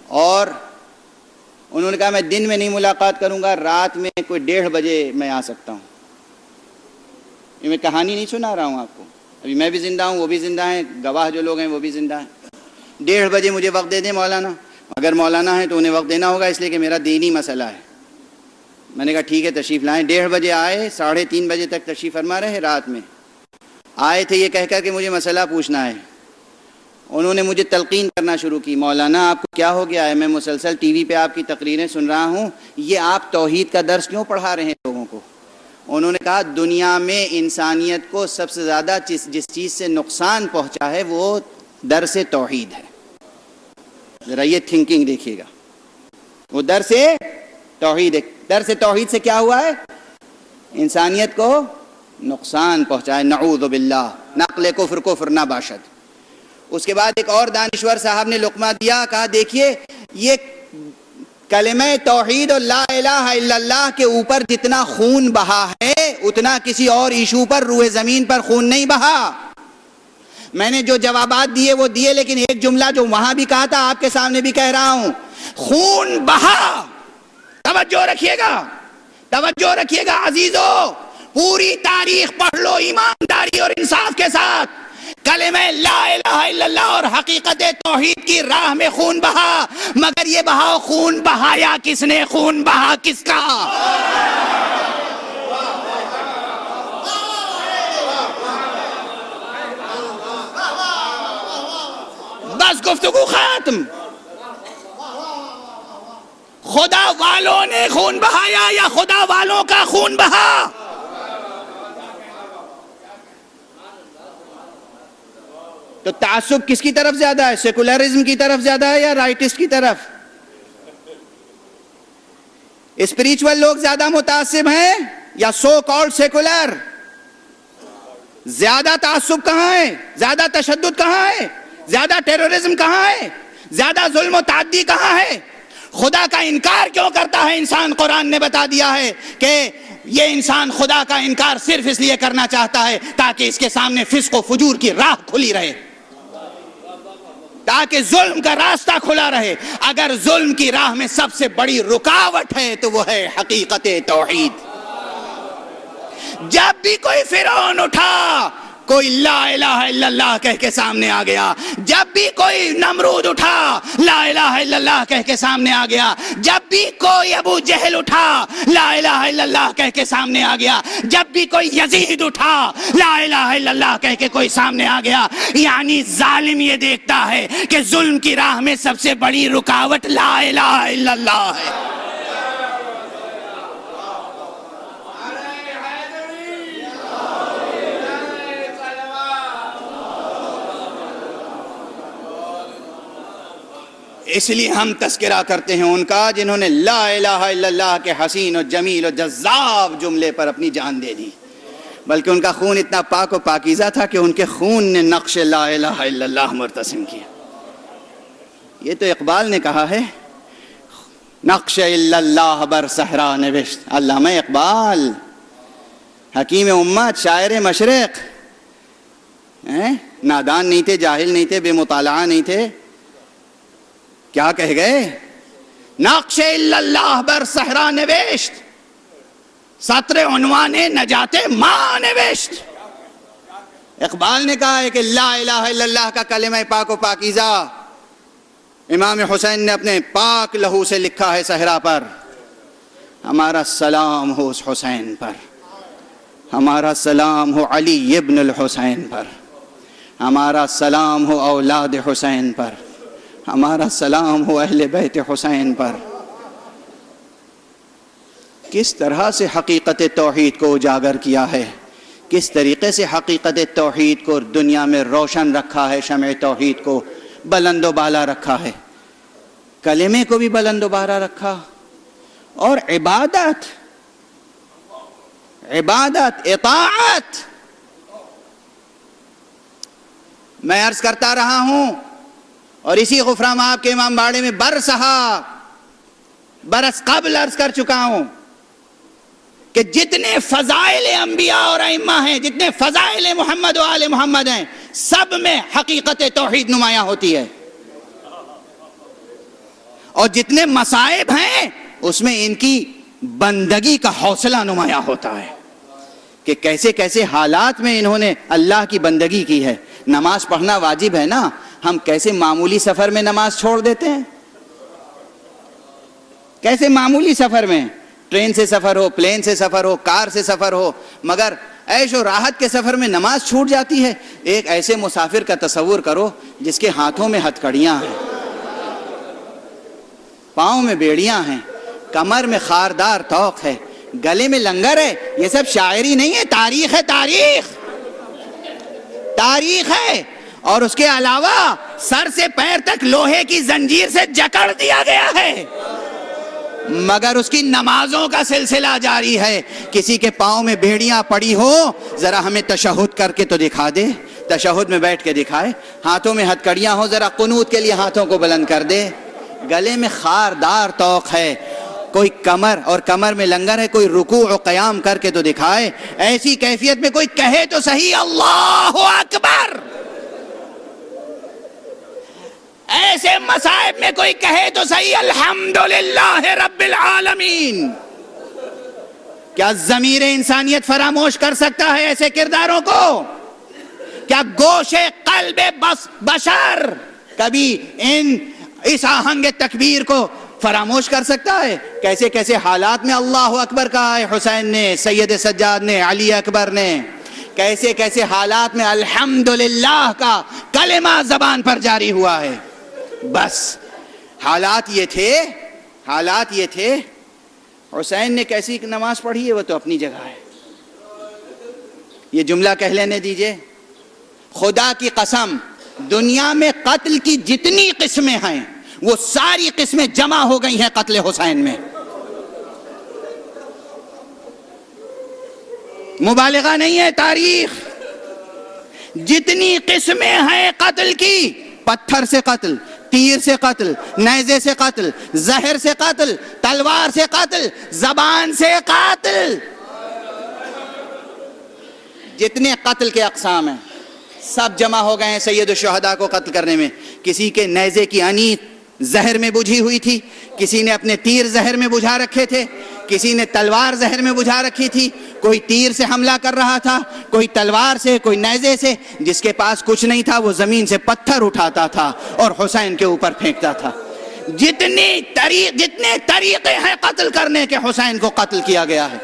Speaker 4: اور انہوں نے کہا میں دن میں نہیں ملاقات کروں گا، رات میں کوئی 1:30 بجے میں آ سکتا ہوں. یہ میں کہانی نہیں سنا رہا ہوں آپ کو، ابھی میں بھی زندہ ہوں، وہ بھی زندہ ہیں، گواہ جو لوگ ہیں وہ بھی زندہ ہیں. 1:30 بجے مجھے وقت دے دیں مولانا. اگر مولانا ہے تو انہیں وقت دینا ہوگا، اس لیے کہ میرا دینی مسئلہ ہے. میں نے کہا ٹھیک ہے تشریف لائیں. 1:30 بجے آئے، 3:30 بجے تک تشریف فرما رہے. رات میں آئے تھے یہ کہہ کر کہ مجھے مسئلہ پوچھنا ہے. انہوں نے مجھے تلقین کرنا شروع کی، مولانا آپ کو کیا ہو گیا ہے؟ میں مسلسل ٹی وی پہ آپ کی تقریریں سن رہا ہوں، یہ آپ توحید کا درس کیوں پڑھا رہے ہیں لوگوں کو؟ انہوں نے کہا دنیا میں انسانیت کو سب سے زیادہ جس چیز سے نقصان پہنچا ہے وہ درس توحید ہے. ذرا یہ تھنکنگ دیکھیے گا، وہ درس توحید ہے. درس توحید سے کیا ہوا ہے؟ انسانیت کو نقصان پہنچائے. نعوذ باللہ، نقل کفر نہ باشد. اس کے بعد ایک اور دانشور صاحب نے لقمہ دیا، کہا دیکھیے یہ کلمہ توحید اور لا الہ الا اللہ کے اوپر جتنا خون بہا ہے اتنا کسی اور ایشو پر روئے زمین پر خون نہیں بہا. میں نے جو جوابات دیے وہ دیے، لیکن ایک جملہ جو وہاں بھی کہا تھا آپ کے سامنے بھی کہہ رہا ہوں، خون بہا. توجہ رکھیے گا، توجہ رکھیے گا عزیزو، پوری تاریخ پڑھ لو ایمانداری اور انصاف کے ساتھ. کلمہ لا الہ الا اللہ اور حقیقت توحید کی راہ میں خون بہا، مگر یہ بہاؤ خون بہایا کس نے؟ خون بہا کس کا؟ بس گفتگو ختم. خدا والوں نے خون بہایا یا خدا والوں کا خون بہا؟ تو تعصب کس کی طرف زیادہ ہے؟ سیکولرزم کی طرف زیادہ ہے یا رائٹسٹ کی طرف؟ اسپریچول لوگ زیادہ متعصب ہیں یا سو کالڈ سیکولر؟ زیادہ تعصب کہاں ہے؟ زیادہ تشدد کہاں ہے؟ زیادہ ٹیررزم کہاں ہے؟ زیادہ ظلم و تعدی کہاں ہے؟ خدا کا انکار کیوں کرتا ہے انسان؟ قرآن نے بتا دیا ہے کہ یہ انسان خدا کا انکار صرف اس لیے کرنا چاہتا ہے تاکہ اس کے سامنے فسق و فجور کی راہ کھلی رہے، تاکہ ظلم کا راستہ کھلا رہے. اگر ظلم کی راہ میں سب سے بڑی رکاوٹ ہے تو وہ ہے حقیقت توحید. جب بھی کوئی فرعون اٹھا کوئی لا الہ الا اللہ کہہ کے سامنے آ گیا، جب بھی کوئی نمرود اٹھا لا الہ الا اللہ کہہ کے سامنے آ گیا، جب بھی کوئی ابو جہل اٹھا لا الہ الا اللہ کہہ کے سامنے آ گیا، جب بھی کوئی یزید اٹھا لا الہ الا اللہ کہہ کے کوئی سامنے آ گیا. یعنی ظالم یہ دیکھتا ہے کہ ظلم کی راہ میں سب سے بڑی رکاوٹ لا الہ الا اللہ ہے. اس لیے ہم تذکرہ کرتے ہیں ان کا جنہوں نے لا الہ الا اللہ کے حسین و جمیل و جذاب جملے پر اپنی جان دے دی، بلکہ ان کا خون اتنا پاک و پاکیزہ تھا کہ ان کے خون نے نقش لا الہ الا اللہ مرتسم کیا. یہ تو اقبال نے کہا ہے، نقش الا اللہ بر صحرا نوشت. علامہ اقبال حکیم امت شاعر مشرق نادان نہیں تھے, جاہل نہیں تھے, بے مطالعہ نہیں تھے. کیا کہہ گئے؟ نقش الا اللہ بر صحرا نوشت, سطر عنوان نجات ماں نوشت. اقبال نے کہا ہے کہ لا الہ الا اللہ کا کلمہ پاک و پاکیزہ امام حسین نے اپنے پاک لہو سے لکھا ہے صحرا پر. ہمارا سلام ہو اس حسین پر, ہمارا سلام ہو علی ابن الحسین پر, ہمارا سلام ہو اولاد حسین پر, ہمارا سلام ہو اہل بیت حسین پر. کس طرح سے حقیقت توحید کو اجاگر کیا ہے, کس طریقے سے حقیقت توحید کو دنیا میں روشن رکھا ہے, شمع توحید کو بلند و بالا رکھا ہے, کلمے کو بھی بلند و بالا رکھا. اور عبادت, اطاعت. میں عرض کرتا رہا ہوں اور اسی غفران آپ کے امام باڑے میں برس قبل عرض کر چکا ہوں کہ جتنے فضائل انبیاء اور ائمہ ہیں, جتنے فضائل محمد و آل محمد ہیں, سب میں حقیقت توحید نمایاں ہوتی ہے. اور جتنے مصائب ہیں اس میں ان کی بندگی کا حوصلہ نمایاں ہوتا ہے کہ کیسے کیسے حالات میں انہوں نے اللہ کی بندگی کی ہے. نماز پڑھنا واجب ہے نا, ہم کیسے معمولی سفر میں نماز چھوڑ دیتے ہیں, کیسے معمولی سفر میں, ٹرین سے سفر ہو, پلین سے سفر ہو, کار سے سفر ہو, مگر عیش و راحت کے سفر میں نماز چھوٹ جاتی ہے. ایک ایسے مسافر کا تصور کرو جس کے ہاتھوں میں ہتھکڑیاں ہیں, پاؤں میں بیڑیاں ہیں, کمر میں خاردار توق ہے, گلے میں لنگر ہے. یہ سب شاعری نہیں ہے, تاریخ ہے, تاریخ ہے. اور اس کے علاوہ سر سے پیر تک لوہے کی زنجیر سے جکڑ دیا گیا ہے, مگر اس کی نمازوں کا سلسلہ جاری ہے. کسی کے پاؤں میں بیڑیاں پڑی ہو, ذرا ہمیں تشہد کر کے تو دکھا دے, تشہد میں بیٹھ کے دکھائے. ہاتھوں میں ہتھکڑیاں ہو, ذرا قنوت کے لیے ہاتھوں کو بلند کر دے. گلے میں خاردار توق ہے, کوئی کمر میں لنگر ہے, کوئی رکوع و قیام کر کے تو دکھائے. ایسی کیفیت میں کوئی کہے تو صحیح اللہ اکبر. ایسے مصائب میں کوئی کہے تو صحیح الحمدللہ رب العالمین. کیا ضمیر انسانیت فراموش کر سکتا ہے ایسے کرداروں کو؟ کیا گوش قلب بشر کبھی اس آہنگ تکبیر کو فراموش کر سکتا ہے؟ کیسے کیسے حالات میں اللہ اکبر کہا ہے حسین نے, سید سجاد نے, علی اکبر نے. کیسے کیسے حالات میں الحمدللہ کا کلمہ زبان پر جاری ہوا ہے. بس حالات یہ تھے. حسین نے کیسی نماز پڑھی ہے وہ تو اپنی جگہ ہے. یہ جملہ کہہ لینے دیجئے, خدا کی قسم دنیا میں قتل کی جتنی قسمیں ہیں وہ ساری قسمیں جمع ہو گئی ہیں قتل حسین میں. مبالغہ نہیں ہے, تاریخ. جتنی قسمیں ہیں قتل کی, پتھر سے قتل, تیر سے قتل, نیزے سے قتل, زہر سے قتل, تلوار سے قتل, زبان سے قتل, جتنے قتل کے اقسام ہیں سب جمع ہو گئے ہیں سید الشہداء کو قتل کرنے میں. کسی کے نیزے کی انیت زہر میں بجھی ہوئی تھی, کسی نے اپنے تیر زہر میں بجھا رکھے تھے, کسی نے تلوار زہر میں بجھا رکھی تھی. کوئی تیر سے حملہ کر رہا تھا, کوئی تلوار سے, کوئی نیزے سے. جس کے پاس کچھ نہیں تھا وہ زمین سے پتھر اٹھاتا تھا اور حسین کے اوپر پھینکتا تھا. جتنے طریقے ہیں قتل کرنے کے, حسین کو قتل کیا گیا ہے.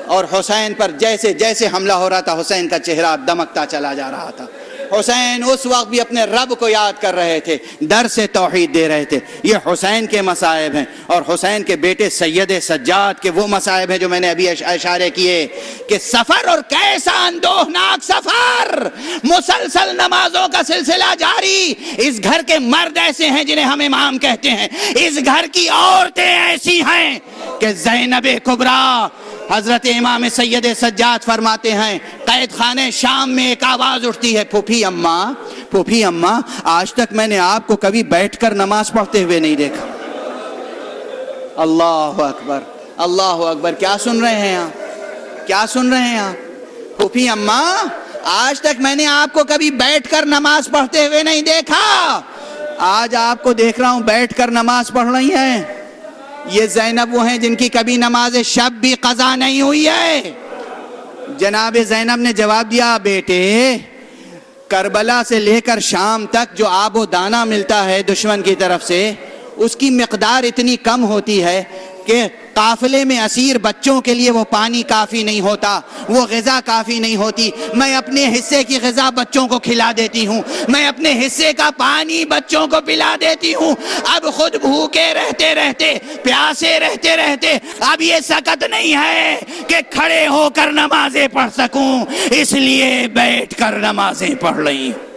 Speaker 4: اور حسین پر جیسے جیسے حملہ ہو رہا تھا حسین کا چہرہ دمکتا چلا جا رہا تھا. حسین اس وقت بھی اپنے رب کو یاد کر رہے تھے, درس توحید دے رہے تھے. یہ حسین کے مصائب ہیں, اور حسین کے بیٹے سید سجاد کے وہ مصائب ہیں جو میں نے ابھی اشارے کیے کہ سفر, اور کیسا اندوہناک سفر, مسلسل نمازوں کا سلسلہ جاری. اس گھر کے مرد ایسے ہیں جنہیں ہم امام کہتے ہیں, اس گھر کی عورتیں ایسی ہیں کہ زینب کبریٰ حضرت امام سید سجاد فرماتے ہیں قید خانے شام میں ایک آواز اٹھتی ہے, پھوپھی اماں, آج تک میں نے آپ کو کبھی بیٹھ کر نماز پڑھتے ہوئے نہیں دیکھا. اللہ اکبر اللہ اکبر. کیا سن رہے ہیں آپ؟ کیا سن رہے ہیں آپ؟ پھوپھی اماں، آج تک میں نے آپ کو کبھی بیٹھ کر نماز پڑھتے ہوئے نہیں دیکھا. آج آپ کو دیکھ رہا ہوں بیٹھ کر نماز پڑھ رہی ہیں. یہ زینب وہ ہیں جن کی کبھی نماز شب بھی قضا نہیں ہوئی ہے. جناب زینب نے جواب دیا، بیٹے کربلا سے لے کر شام تک جو آب و دانہ ملتا ہے دشمن کی طرف سے، اس کی مقدار اتنی کم ہوتی ہے کہ قافلے میں اسیر بچوں کے لیے وہ پانی کافی نہیں ہوتا، وہ غذا کافی نہیں ہوتی. میں اپنے حصے کی غذا بچوں کو کھلا دیتی ہوں، میں اپنے حصے کا پانی بچوں کو پلا دیتی ہوں. اب خود بھوکے رہتے رہتے، پیاسے رہتے رہتے اب یہ سکت نہیں ہے کہ کھڑے ہو کر نمازیں پڑھ سکوں، اس لیے بیٹھ کر نمازیں پڑھ رہی ہوں.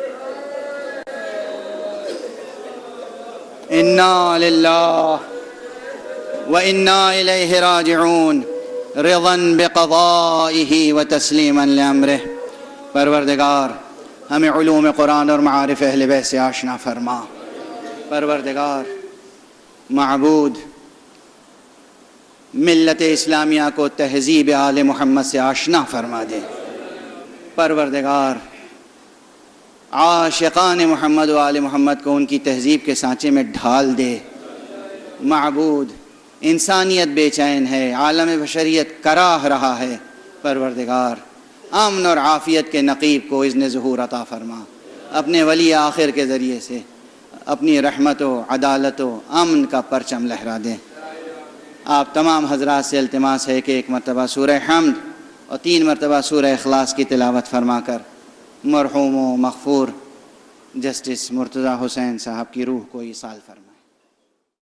Speaker 4: انا للہ وَإِنَّا إِلَيْهِ رَاجِعُونَ رِضًا بِقَضَائِهِ وَتَسْلِيمًا لِأَمْرِهِ. پروردگار ہمیں علوم قرآن اور معارف اہل بیت سے آشنا فرما. پروردگار معبود ملت اسلامیہ کو تہذیب آل محمد سے آشنا فرما دے. پروردگار عاشقان محمد و آل محمد کو ان کی تہذیب کے سانچے میں ڈھال دے. معبود انسانیت بے چین ہے، عالم بشریت کراہ رہا ہے. پروردگار امن اور عافیت کے نقیب کو اذن ظہور عطا فرما. اپنے ولی آخر کے ذریعے سے اپنی رحمت و عدالت و امن کا پرچم لہرا دیں. آپ تمام حضرات سے التماس ہے کہ ایک مرتبہ سورہ حمد اور 3 مرتبہ سورہ اخلاص کی تلاوت فرما کر مرحوم و مغفور جسٹس مرتضی حسین صاحب کی روح کو ایصال فرما.